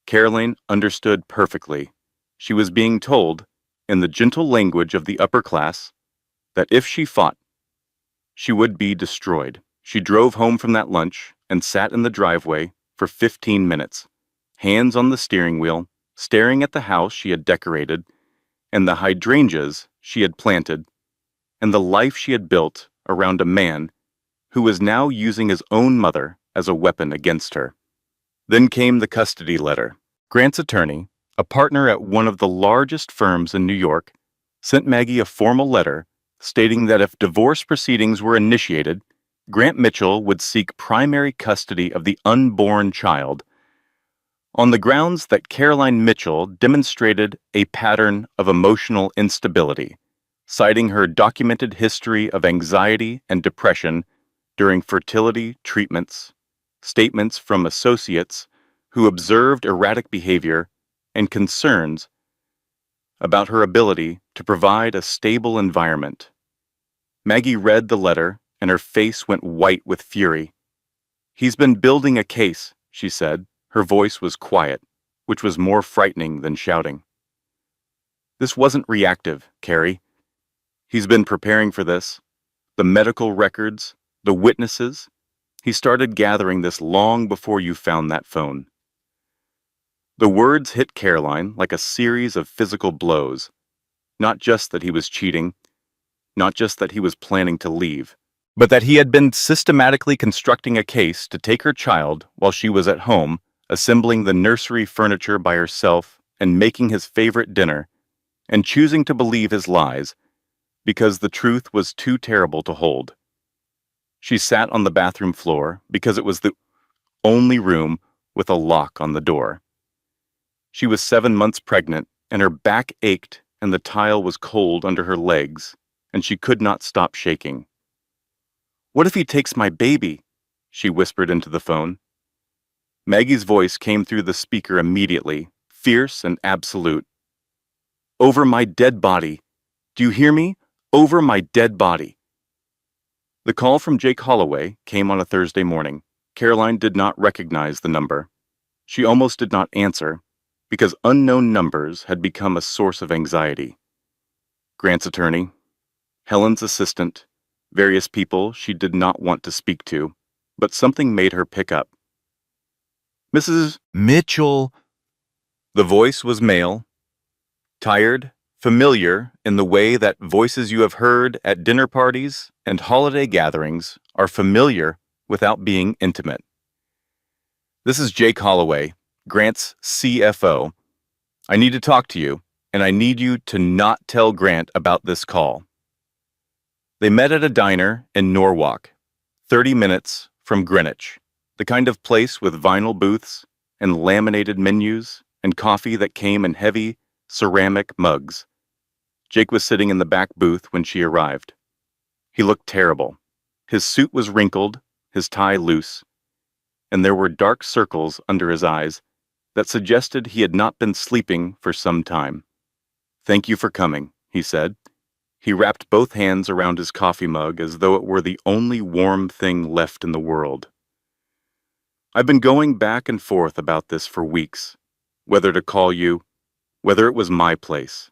Caroline understood perfectly. She was being told, in the gentle language of the upper class, that if she fought, she would be destroyed. She drove home from that lunch and sat in the driveway for 15 minutes, hands on the steering wheel, staring at the house she had decorated, and the hydrangeas she had planted, and the life she had built around a man who was now using his own mother as a weapon against her. Then came the custody letter. Grant's attorney, a partner at one of the largest firms in New York, sent Maggie a formal letter stating that if divorce proceedings were initiated, Grant Mitchell would seek primary custody of the unborn child on the grounds that Caroline Mitchell demonstrated a pattern of emotional instability, citing her documented history of anxiety and depression during fertility treatments, statements from associates who observed erratic behavior, and concerns about her ability to provide a stable environment. Maggie read the letter, and her face went white with fury. "He's been building a case," she said. Her voice was quiet, which was more frightening than shouting. "This wasn't reactive, Carrie. He's been preparing for this. The medical records, the witnesses. He started gathering this long before you found that phone." The words hit Caroline like a series of physical blows. Not just that he was cheating, not just that he was planning to leave, but that he had been systematically constructing a case to take her child while she was at home, assembling the nursery furniture by herself and making his favorite dinner, and choosing to believe his lies because the truth was too terrible to hold. She sat on the bathroom floor because it was the only room with a lock on the door. She was 7 months pregnant, and her back ached, and the tile was cold under her legs, and she could not stop shaking. "What if he takes my baby?" she whispered into the phone. Maggie's voice came through the speaker immediately, fierce and absolute. Over my dead body. Do you hear me? Over my dead body. The call from Jake Holloway came on a Thursday morning. Caroline did not recognize the number. She almost did not answer, because unknown numbers had become a source of anxiety. Grant's attorney, Helen's assistant, various people she did not want to speak to, but something made her pick up. Mrs. Mitchell. The voice was male, tired, familiar in the way that voices you have heard at dinner parties and holiday gatherings are familiar without being intimate. This is Jake Holloway, Grant's CFO. I need to talk to you, and I need you to not tell Grant about this call. They met at a diner in Norwalk, 30 minutes from Greenwich, the kind of place with vinyl booths and laminated menus and coffee that came in heavy ceramic mugs. Jake was sitting in the back booth when she arrived. He looked terrible. His suit was wrinkled, his tie loose, and there were dark circles under his eyes that suggested he had not been sleeping for some time. "Thank you for coming," he said. He wrapped both hands around his coffee mug as though it were the only warm thing left in the world. "I've been going back and forth about this for weeks, whether to call you, whether it was my place.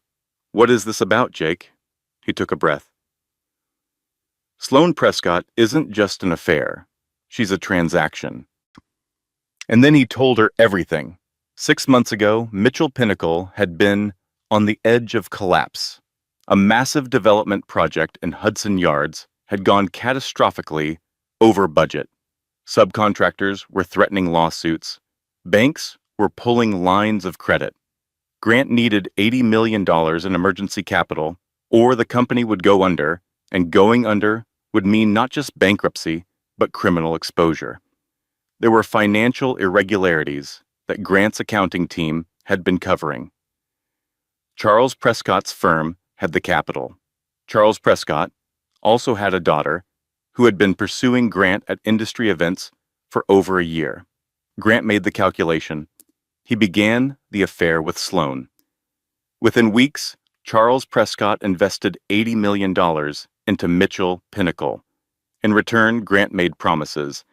What is this about, Jake?" He took a breath. "Sloane Prescott isn't just an affair. She's a transaction." And then he told her everything. 6 months ago, Mitchell Pinnacle had been on the edge of collapse. A massive development project in Hudson Yards had gone catastrophically over budget. Subcontractors were threatening lawsuits. Banks were pulling lines of credit. Grant needed $80 million in emergency capital, or the company would go under, and going under would mean not just bankruptcy, but criminal exposure. There were financial irregularities that Grant's accounting team had been covering. Charles Prescott's firm had the capital. Charles Prescott also had a daughter who had been pursuing Grant at industry events for over a year. Grant made the calculation. He began the affair with Sloane. Within weeks, Charles Prescott invested $80 million into Mitchell Pinnacle. In return, Grant made promises.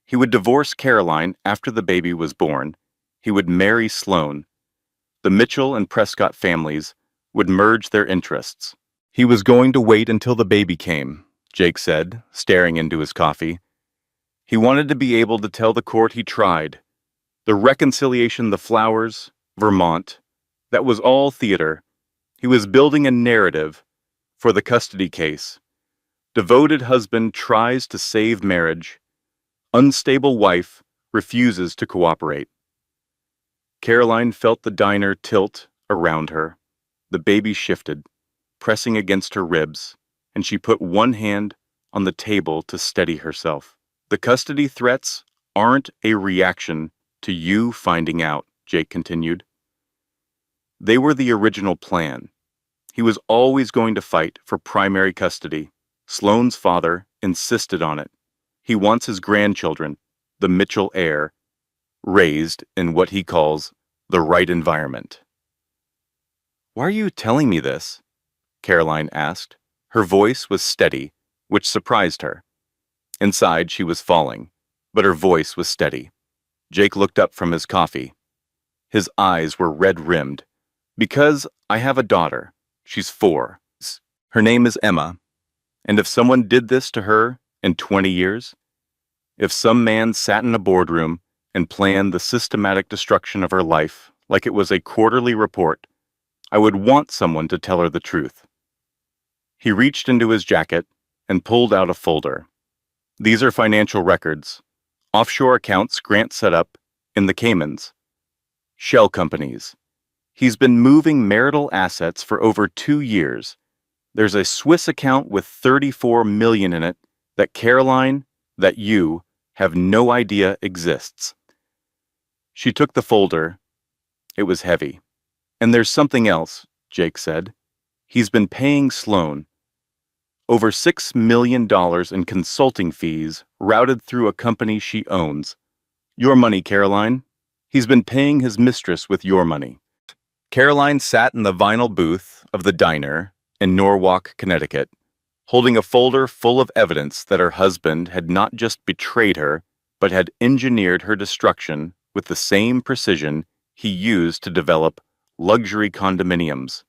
He would divorce Caroline after the baby was born. He would marry Sloane. The Mitchell and Prescott families would merge their interests. He was going to wait until the baby came, Jake said, staring into his coffee. He wanted to be able to tell the court he tried. The reconciliation, the flowers, Vermont, that was all theater. He was building a narrative for the custody case. Devoted husband tries to save marriage. Unstable wife refuses to cooperate. Caroline felt the diner tilt around her. The baby shifted, pressing against her ribs, and she put one hand on the table to steady herself. "The custody threats aren't a reaction to you finding out," Jake continued. "They were the original plan. He was always going to fight for primary custody. Sloane's father insisted on it. He wants his grandchildren, the Mitchell heir, raised in what he calls the right environment." "Why are you telling me this?" Caroline asked. Her voice was steady, which surprised her. Inside, she was falling, but her voice was steady. Jake looked up from his coffee. His eyes were red-rimmed. "Because I have a daughter. She's 4. Her name is Emma. And if someone did this to her in 20 years, if some man sat in a boardroom and planned the systematic destruction of her life like it was a quarterly report, I would want someone to tell her the truth." He reached into his jacket and pulled out a folder. "These are financial records. Offshore accounts Grant set up in the Caymans. Shell companies. He's been moving marital assets for over 2 years. There's a Swiss account with $34 million in it that Caroline, that you, have no idea exists." She took the folder. It was heavy. "And there's something else," Jake said. "He's been paying Sloane over $6 million in consulting fees routed through a company she owns. Your money, Caroline. He's been paying his mistress with your money." Caroline sat in the vinyl booth of the diner in Norwalk, Connecticut, holding a folder full of evidence that her husband had not just betrayed her, but had engineered her destruction with the same precision he used to develop luxury condominiums.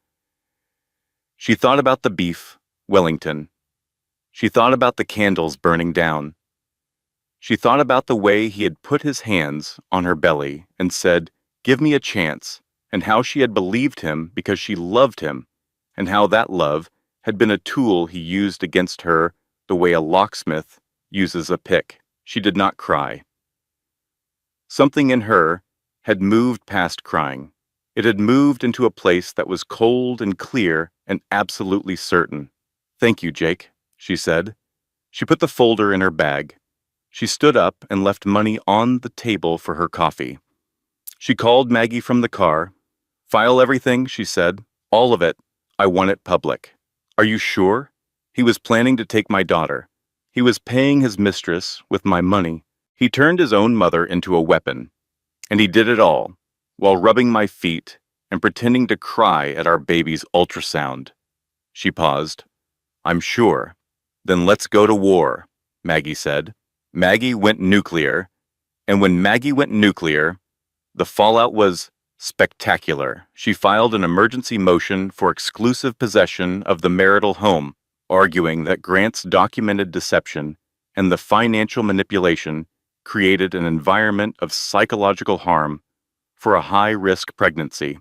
She thought about the beef, Wellington. She thought about the candles burning down. She thought about the way he had put his hands on her belly and said, "Give me a chance," and how she had believed him because she loved him, and how that love had been a tool he used against her the way a locksmith uses a pick. She did not cry. Something in her had moved past crying. It had moved into a place that was cold and clear and absolutely certain. "Thank you, Jake," she said. She put the folder in her bag. She stood up and left money on the table for her coffee. She called Maggie from the car. "File everything," she said. "All of it. I want it public." "Are you sure?" "He was planning to take my daughter. He was paying his mistress with my money. He turned his own mother into a weapon. And he did it all, while rubbing my feet and pretending to cry at our baby's ultrasound." She paused. "I'm sure." "Then let's go to war," Maggie said. Maggie went nuclear, and when Maggie went nuclear, the fallout was spectacular. She filed an emergency motion for exclusive possession of the marital home, arguing that Grant's documented deception and the financial manipulation created an environment of psychological harm for a high-risk pregnancy.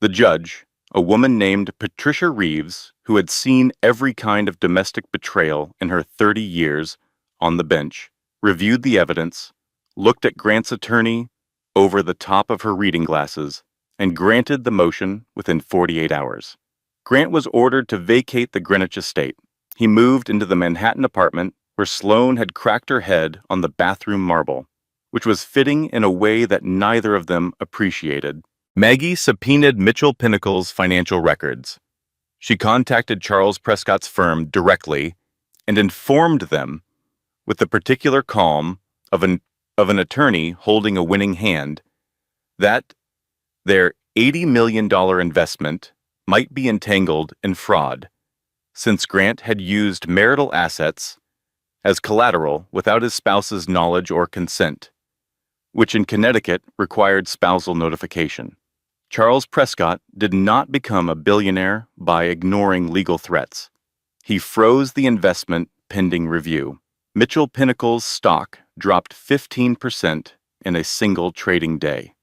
The judge, a woman named Patricia Reeves, who had seen every kind of domestic betrayal in her 30 years on the bench, reviewed the evidence, looked at Grant's attorney over the top of her reading glasses, and granted the motion within 48 hours. Grant was ordered to vacate the Greenwich estate. He moved into the Manhattan apartment where Sloane had cracked her head on the bathroom marble, which was fitting in a way that neither of them appreciated. Maggie subpoenaed Mitchell Pinnacle's financial records. She contacted Charles Prescott's firm directly and informed them, with the particular calm of an attorney holding a winning hand, that their $80 million investment might be entangled in fraud, since Grant had used marital assets as collateral without his spouse's knowledge or consent, which in Connecticut required spousal notification. Charles Prescott did not become a billionaire by ignoring legal threats. He froze the investment pending review. Mitchell Pinnacle's stock dropped 15% in a single trading day.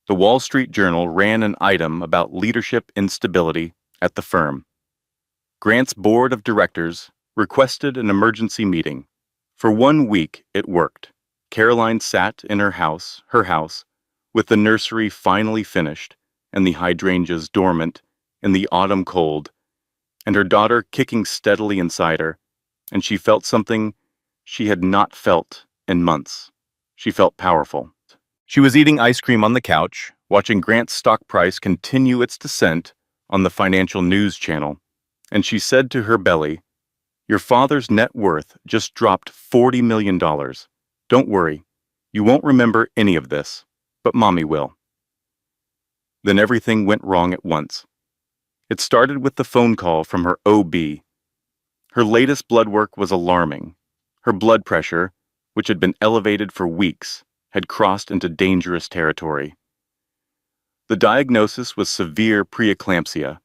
The Wall Street Journal ran an item about leadership instability at the firm. Grant's board of directors requested an emergency meeting. For 1 week, it worked. Caroline sat in her house, with the nursery finally finished and the hydrangeas dormant in the autumn cold, and her daughter kicking steadily inside her, and she felt something she had not felt in months. She felt powerful. She was eating ice cream on the couch, watching Grant's stock price continue its descent on the financial news channel, and she said to her belly, "Your father's net worth just dropped $40 million. Don't worry, you won't remember any of this, but Mommy will." Then everything went wrong at once. It started with the phone call from her OB. Her latest blood work was alarming. Her blood pressure, which had been elevated for weeks, had crossed into dangerous territory. The diagnosis was severe preeclampsia,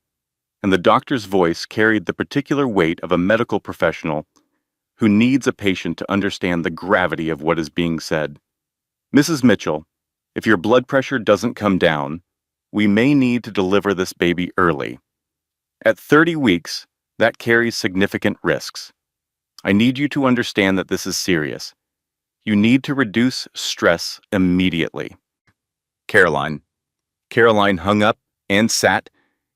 and the doctor's voice carried the particular weight of a medical professional who needs a patient to understand the gravity of what is being said. "Mrs. Mitchell, if your blood pressure doesn't come down, we may need to deliver this baby early. At 30 weeks, that carries significant risks. I need you to understand that this is serious. You need to reduce stress immediately." Caroline. Caroline hung up and sat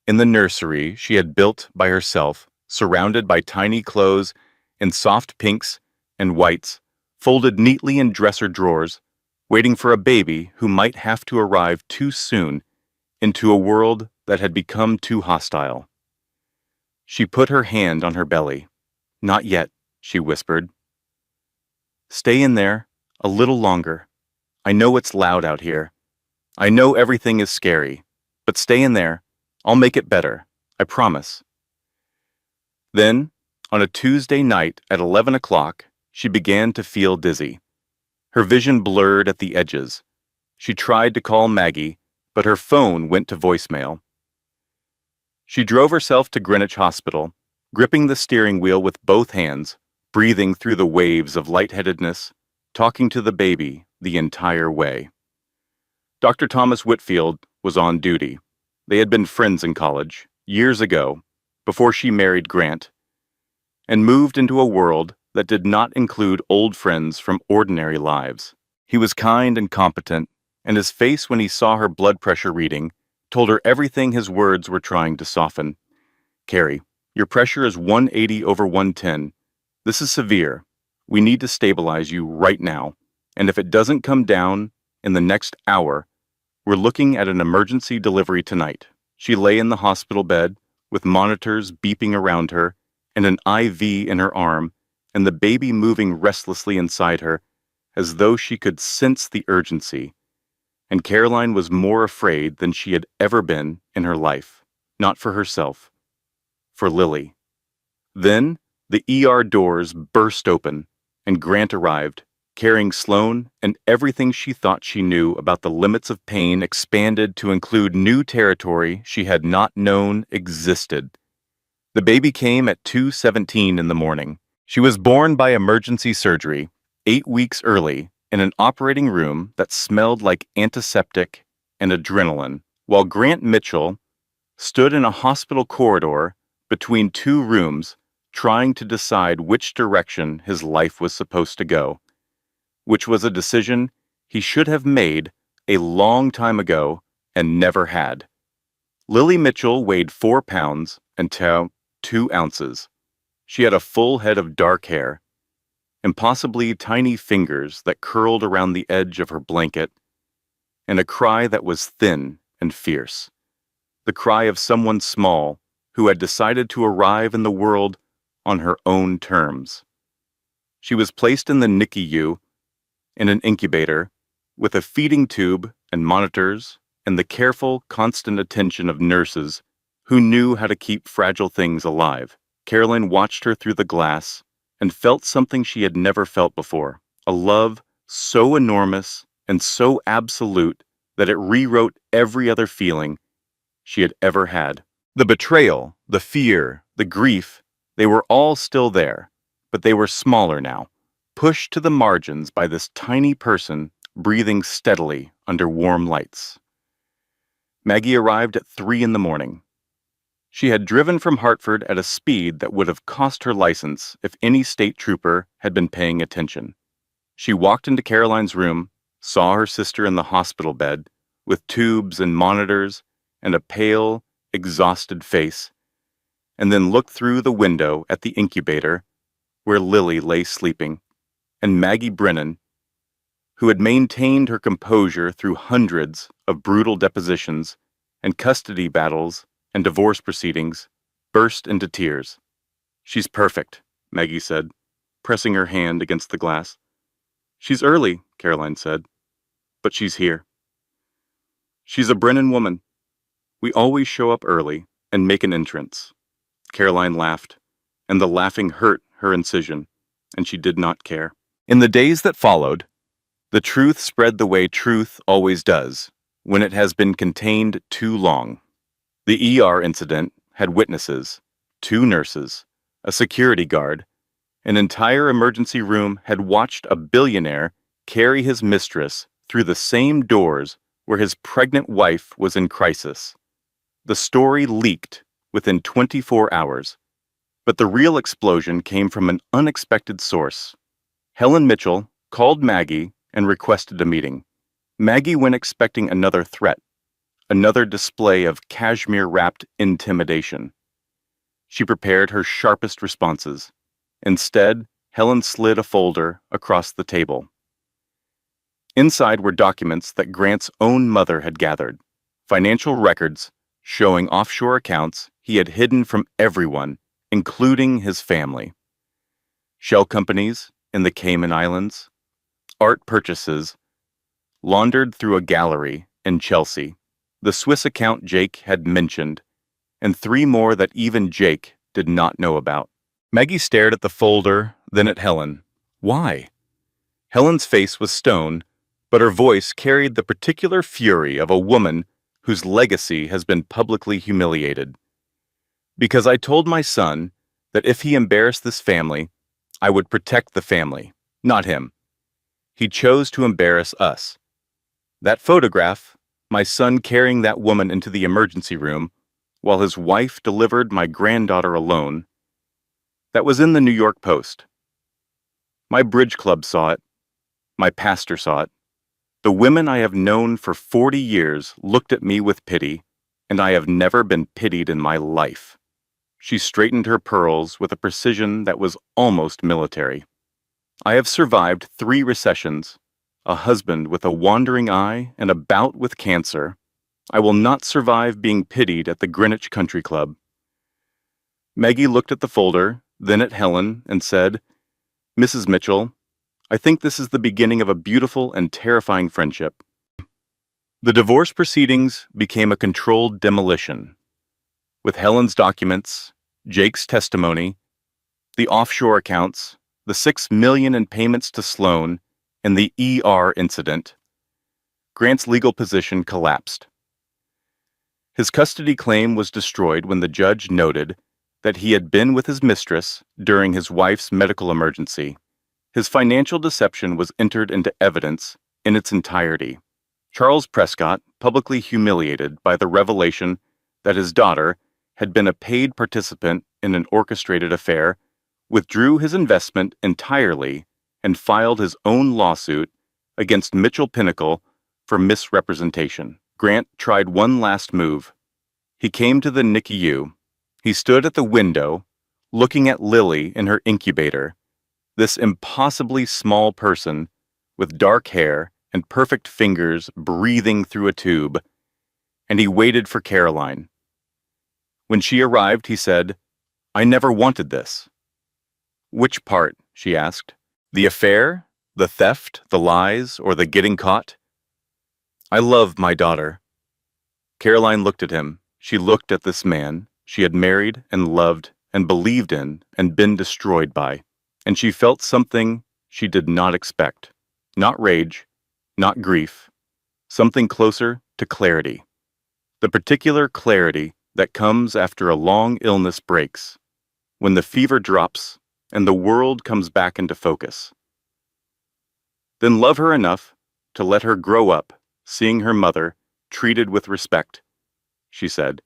in the nursery she had built by herself, surrounded by tiny clothes in soft pinks and whites, folded neatly in dresser drawers, waiting for a baby who might have to arrive too soon into a world that had become too hostile. She put her hand on her belly. "Not yet," she whispered. "Stay in there a little longer. I know it's loud out here. I know everything is scary, But stay in there. I'll make it better. I promise." Then, on a Tuesday night at 11 o'clock, she began to feel dizzy. Her vision blurred at the edges. She tried to call Maggie, but her phone went to voicemail. She drove herself to Greenwich Hospital, gripping the steering wheel with both hands, breathing through the waves of lightheadedness, talking to the baby the entire way. Dr. Thomas Whitfield was on duty. They had been friends in college, years ago, before she married Grant, and moved into a world that did not include old friends from ordinary lives. He was kind and competent, and his face when he saw her blood pressure reading told her everything his words were trying to soften. "Carrie, your pressure is 180 over 110. This is severe. We need to stabilize you right now, and if it doesn't come down in the next hour, we're looking at an emergency delivery tonight." She lay in the hospital bed, with monitors beeping around her, and an IV in her arm, and the baby moving restlessly inside her, as though she could sense the urgency. And Caroline was more afraid than she had ever been in her life, not for herself, for Lily. Then the ER doors burst open, and Grant arrived, carrying Sloane, and everything she thought she knew about the limits of pain expanded to include new territory she had not known existed. The baby came at 2:17 in the morning. She was born by emergency surgery, 8 weeks early, in an operating room that smelled like antiseptic and adrenaline, while Grant Mitchell stood in a hospital corridor between two rooms, trying to decide which direction his life was supposed to go, which was a decision he should have made a long time ago and never had. Lily Mitchell weighed 4 pounds and 2 ounces. She had a full head of dark hair, impossibly tiny fingers that curled around the edge of her blanket, and a cry that was thin and fierce. The cry of someone small who had decided to arrive in the world on her own terms. She was placed in the NICU in an incubator with a feeding tube and monitors and the careful, constant attention of nurses who knew how to keep fragile things alive. Caroline watched her through the glass and felt something she had never felt before, a love so enormous and so absolute that it rewrote every other feeling she had ever had. The betrayal, the fear, the grief, they were all still there, but they were smaller now, pushed to the margins by this tiny person breathing steadily under warm lights. Maggie arrived at 3 in the morning. She had driven from Hartford at a speed that would have cost her license if any state trooper had been paying attention. She walked into Caroline's room, saw her sister in the hospital bed, with tubes and monitors and a pale, exhausted face, and then looked through the window at the incubator where Lily lay sleeping, and Maggie Brennan, who had maintained her composure through hundreds of brutal depositions and custody battles and divorce proceedings, burst into tears. "She's perfect," Maggie said, pressing her hand against the glass. "She's early," Caroline said, "but she's here. She's a Brennan woman. We always show up early and make an entrance." Caroline laughed, and the laughing hurt her incision, and she did not care. In the days that followed, the truth spread the way truth always does, when it has been contained too long. The ER incident had witnesses, 2 nurses, a security guard. An entire emergency room had watched a billionaire carry his mistress through the same doors where his pregnant wife was in crisis. The story leaked within 24 hours, but the real explosion came from an unexpected source. Helen Mitchell called Maggie and requested a meeting. Maggie went expecting another threat, another display of cashmere-wrapped intimidation. She prepared her sharpest responses. Instead, Helen slid a folder across the table. Inside were documents that Grant's own mother had gathered, financial records showing offshore accounts he had hidden from everyone, including his family. Shell companies in the Cayman Islands, art purchases laundered through a gallery in Chelsea, the Swiss account Jake had mentioned, and 3 more that even Jake did not know about. Maggie stared at the folder, then at Helen. Why? Helen's face was stone, but her voice carried the particular fury of a woman whose legacy has been publicly humiliated. Because I told my son that if he embarrassed this family, I would protect the family, not him. He chose to embarrass us. That photograph, my son carrying that woman into the emergency room, while his wife delivered my granddaughter alone, that was in the New York Post. My bridge club saw it. My pastor saw it. The women I have known for 40 years looked at me with pity, and I have never been pitied in my life. She straightened her pearls with a precision that was almost military. I have survived 3 recessions, a husband with a wandering eye and a bout with cancer. I will not survive being pitied at the Greenwich Country Club. Maggie looked at the folder, then at Helen, and said, Mrs. Mitchell, I think this is the beginning of a beautiful and terrifying friendship. The divorce proceedings became a controlled demolition. With Helen's documents, Jake's testimony, the offshore accounts, the $6 million in payments to Sloan, and the ER incident, Grant's legal position collapsed. His custody claim was destroyed when the judge noted that he had been with his mistress during his wife's medical emergency. His financial deception was entered into evidence in its entirety. Charles Prescott, publicly humiliated by the revelation that his daughter had been a paid participant in an orchestrated affair, withdrew his investment entirely and filed his own lawsuit against Mitchell Pinnacle for misrepresentation. Grant tried one last move. He came to the NICU. He stood at the window, looking at Lily in her incubator, this impossibly small person with dark hair and perfect fingers breathing through a tube, and he waited for Caroline. When she arrived, he said, I never wanted this. Which part? She asked. The affair? The theft? The lies? Or the getting caught? I love my daughter. Caroline looked at him. She looked at this man she had married and loved and believed in and been destroyed by. And she felt something she did not expect. Not rage, not grief, something closer to clarity. The particular clarity that comes after a long illness breaks, when the fever drops and the world comes back into focus. Then love her enough to let her grow up, seeing her mother treated with respect, she said.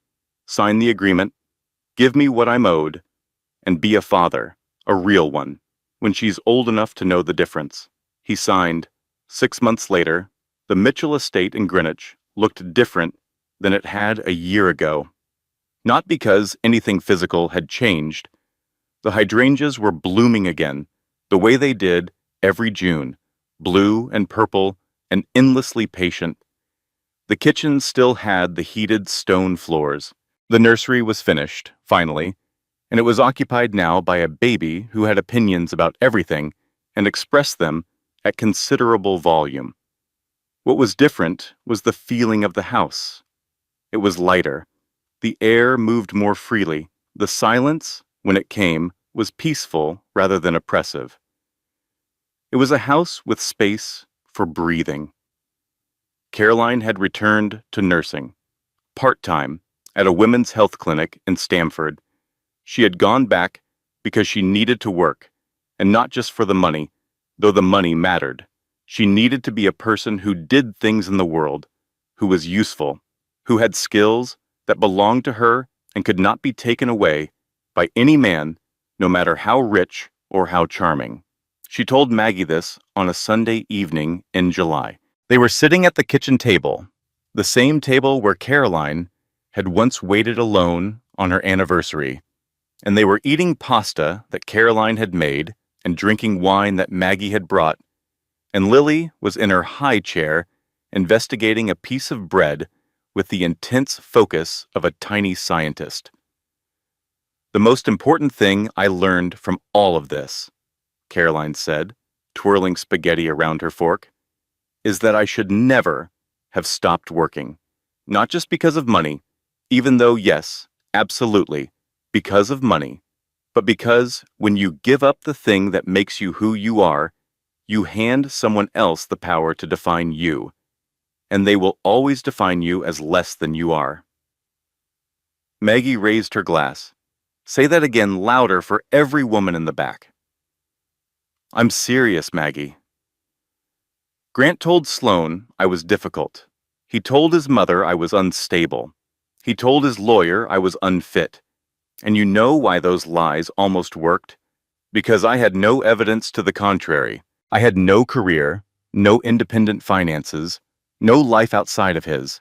Sign the agreement, give me what I'm owed, and be a father, a real one, when she's old enough to know the difference. He signed. 6 months later, the Mitchell estate in Greenwich looked different than it had a year ago. Not because anything physical had changed. The hydrangeas were blooming again, the way they did every June, blue and purple and endlessly patient. The kitchen still had the heated stone floors. The nursery was finished, finally, and it was occupied now by a baby who had opinions about everything and expressed them at considerable volume. What was different was the feeling of the house. It was lighter. The air moved more freely. The silence, when it came, was peaceful rather than oppressive. It was a house with space for breathing. Caroline had returned to nursing, part-time, at a women's health clinic in Stamford. She had gone back because she needed to work, and not just for the money, though the money mattered. She needed to be a person who did things in the world, who was useful, who had skills that belonged to her and could not be taken away by any man, no matter how rich or how charming. She told Maggie this on a Sunday evening in July. They were sitting at the kitchen table, the same table where Caroline had once waited alone on her anniversary, and they were eating pasta that Caroline had made and drinking wine that Maggie had brought, and Lily was in her high chair investigating a piece of bread with the intense focus of a tiny scientist. The most important thing I learned from all of this, Caroline said, twirling spaghetti around her fork, is that I should never have stopped working. Not just because of money, even though, yes, absolutely, because of money, but because when you give up the thing that makes you who you are, you hand someone else the power to define you, and they will always define you as less than you are. Maggie raised her glass. Say that again louder for every woman in the back. I'm serious, Maggie. Grant told Sloane I was difficult. He told his mother I was unstable. He told his lawyer I was unfit. And you know why those lies almost worked? Because I had no evidence to the contrary. I had no career, no independent finances, no life outside of his.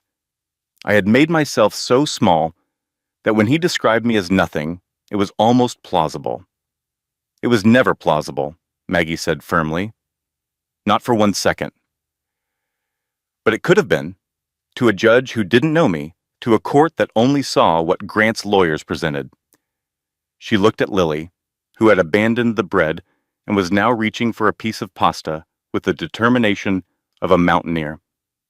I had made myself so small that when he described me as nothing, it was almost plausible. It was never plausible, Maggie said firmly. Not for 1 second. But it could have been, to a judge who didn't know me, to a court that only saw what Grant's lawyers presented. She looked at Lily, who had abandoned the bread and was now reaching for a piece of pasta with the determination of a mountaineer.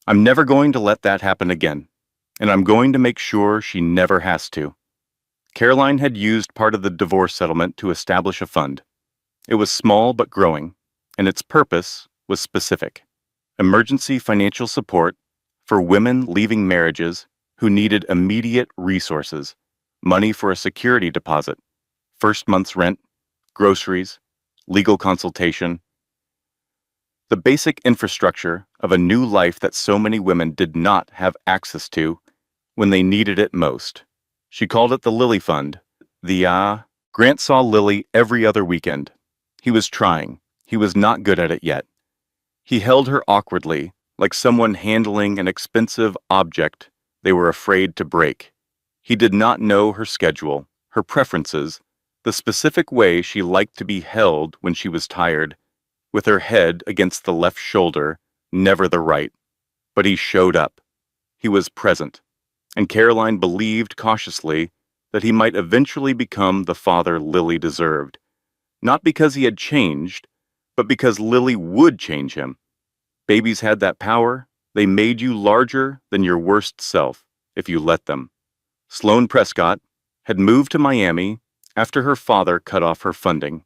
I'm never going to let that happen again, and I'm going to make sure she never has to. Caroline had used part of the divorce settlement to establish a fund. It was small but growing, and its purpose was specific. Emergency financial support for women leaving marriages who needed immediate resources, money for a security deposit, first month's rent, groceries, legal consultation. The basic infrastructure of a new life that so many women did not have access to when they needed it most. She called it the Lily Fund. Grant saw Lily every other weekend. He was trying. He was not good at it yet. He held her awkwardly, like someone handling an expensive object they were afraid to break. He did not know her schedule, her preferences, the specific way she liked to be held when she was tired, with her head against the left shoulder, never the right. But he showed up. He was present. And Caroline believed cautiously that he might eventually become the father Lily deserved. Not because he had changed, but because Lily would change him. Babies had that power. They made you larger than your worst self, if you let them. Sloane Prescott had moved to Miami after her father cut off her funding.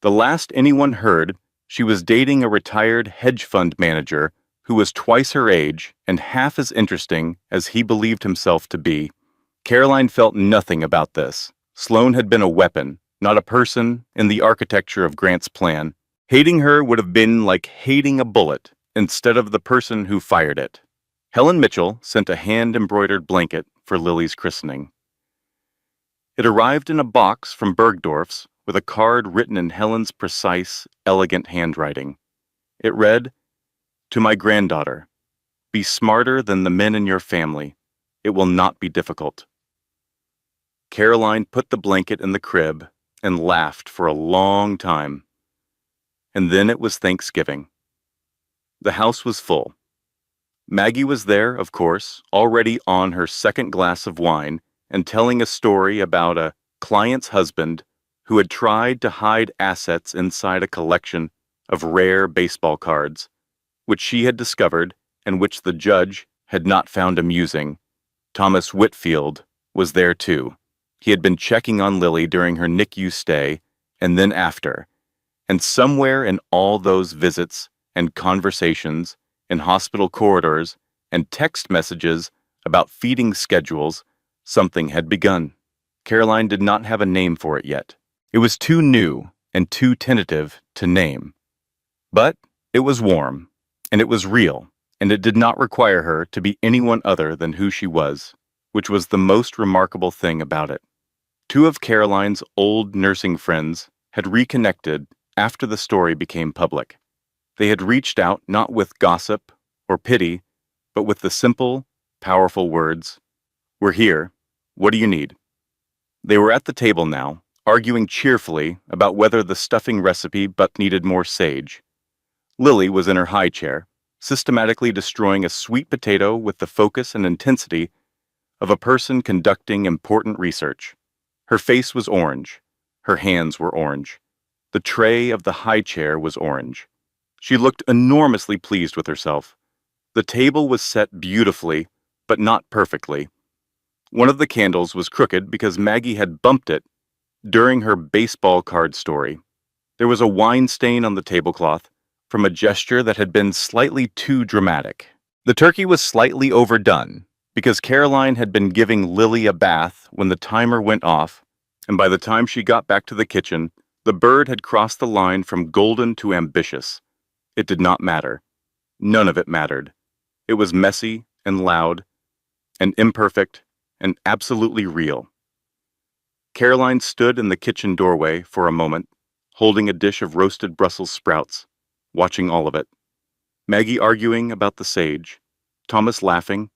The last anyone heard, she was dating a retired hedge fund manager who was twice her age and half as interesting as he believed himself to be. Caroline felt nothing about this. Sloane had been a weapon, not a person, in the architecture of Grant's plan. Hating her would have been like hating a bullet instead of the person who fired it. Helen Mitchell sent a hand-embroidered blanket for Lily's christening. It arrived in a box from Bergdorf's with a card written in Helen's precise, elegant handwriting. It read, "To my granddaughter, be smarter than the men in your family. It will not be difficult." Caroline put the blanket in the crib and laughed for a long time. And then it was Thanksgiving. The house was full. Maggie was there, of course, already on her second glass of wine and telling a story about a client's husband who had tried to hide assets inside a collection of rare baseball cards, which she had discovered and which the judge had not found amusing. Thomas Whitfield was there too. He had been checking on Lily during her NICU stay and then after, and somewhere in all those visits and conversations in hospital corridors and text messages about feeding schedules, something had begun. Caroline did not have a name for it yet. It was too new and too tentative to name. But it was warm, and it was real, and it did not require her to be anyone other than who she was, which was the most remarkable thing about it. Two of Caroline's old nursing friends had reconnected after the story became public. They had reached out not with gossip or pity, but with the simple, powerful words, "We're here. What do you need?" They were at the table now, arguing cheerfully about whether the stuffing recipe but needed more sage. Lily was in her high chair, systematically destroying a sweet potato with the focus and intensity of a person conducting important research. Her face was orange. Her hands were orange. The tray of the high chair was orange. She looked enormously pleased with herself. The table was set beautifully but not perfectly. One of the candles was crooked because Maggie had bumped it during her baseball card story. There was a wine stain on the tablecloth from a gesture that had been slightly too dramatic. The turkey was slightly overdone because Caroline had been giving Lily a bath when the timer went off, and by the time she got back to the kitchen, the bird had crossed the line from golden to ambitious. It did not matter. None of it mattered. It was messy and loud and imperfect and absolutely real. Caroline stood in the kitchen doorway for a moment, holding a dish of roasted Brussels sprouts, watching all of it. Maggie arguing about the sage, Thomas laughing,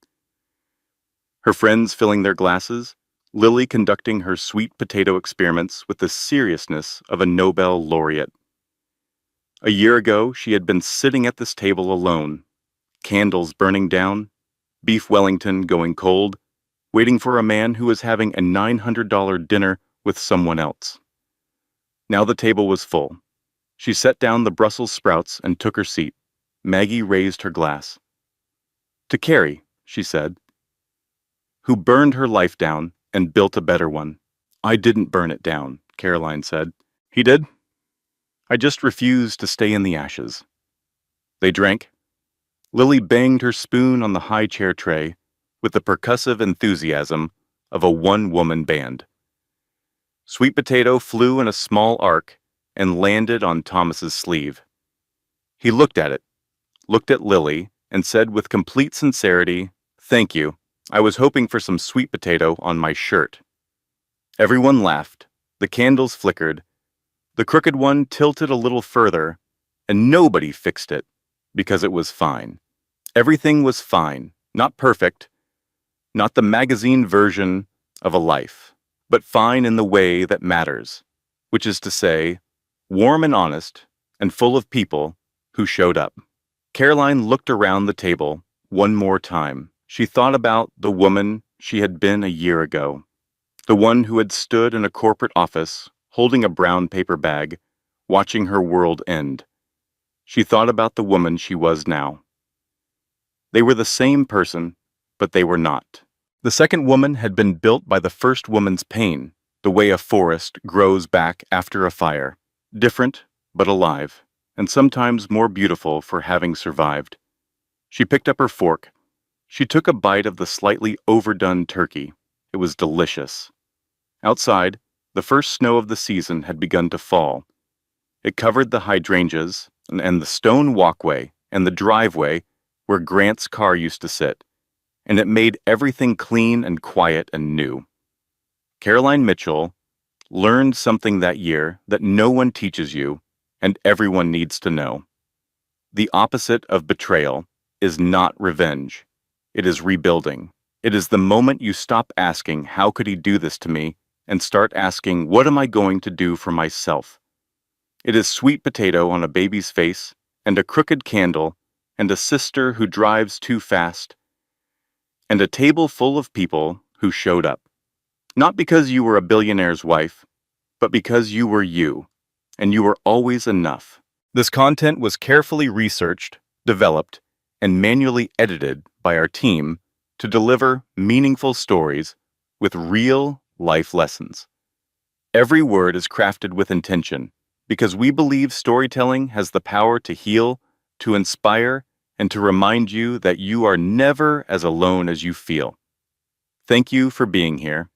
her friends filling their glasses, Lily conducting her sweet potato experiments with the seriousness of a Nobel laureate. A year ago, she had been sitting at this table alone, candles burning down, beef Wellington going cold, waiting for a man who was having a $900 dinner with someone else. Now the table was full. She set down the Brussels sprouts and took her seat. Maggie raised her glass. "To Carrie," she said, "who burned her life down and built a better one." "I didn't burn it down," Caroline said. "He did? I just refused to stay in the ashes." They drank. Lily banged her spoon on the high chair tray with the percussive enthusiasm of a one-woman band. Sweet potato flew in a small arc and landed on Thomas's sleeve. He looked at it, looked at Lily, and said with complete sincerity, "Thank you. I was hoping for some sweet potato on my shirt." Everyone laughed. The candles flickered. The crooked one tilted a little further, and nobody fixed it, because it was fine. Everything was fine, not perfect, not the magazine version of a life, but fine in the way that matters, which is to say, warm and honest, and full of people who showed up. Caroline looked around the table one more time. She thought about the woman she had been a year ago, the one who had stood in a corporate office, holding a brown paper bag, watching her world end. She thought about the woman she was now. They were the same person, but they were not. The second woman had been built by the first woman's pain, the way a forest grows back after a fire, different but alive, and sometimes more beautiful for having survived. She picked up her fork. She took a bite of the slightly overdone turkey. It was delicious. Outside, the first snow of the season had begun to fall. It covered the hydrangeas and the stone walkway and the driveway where Grant's car used to sit, and it made everything clean and quiet and new. Caroline Mitchell learned something that year that no one teaches you and everyone needs to know. The opposite of betrayal is not revenge. It is rebuilding. It is the moment you stop asking, "How could he do this to me?" and start asking, "What am I going to do for myself?" It is sweet potato on a baby's face, and a crooked candle, and a sister who drives too fast, and a table full of people who showed up. Not because you were a billionaire's wife, but because you were you, and you were always enough. This content was carefully researched, developed, and manually edited by our team to deliver meaningful stories with real life lessons. Every word is crafted with intention because we believe storytelling has the power to heal, to inspire, and to remind you that you are never as alone as you feel. Thank you for being here.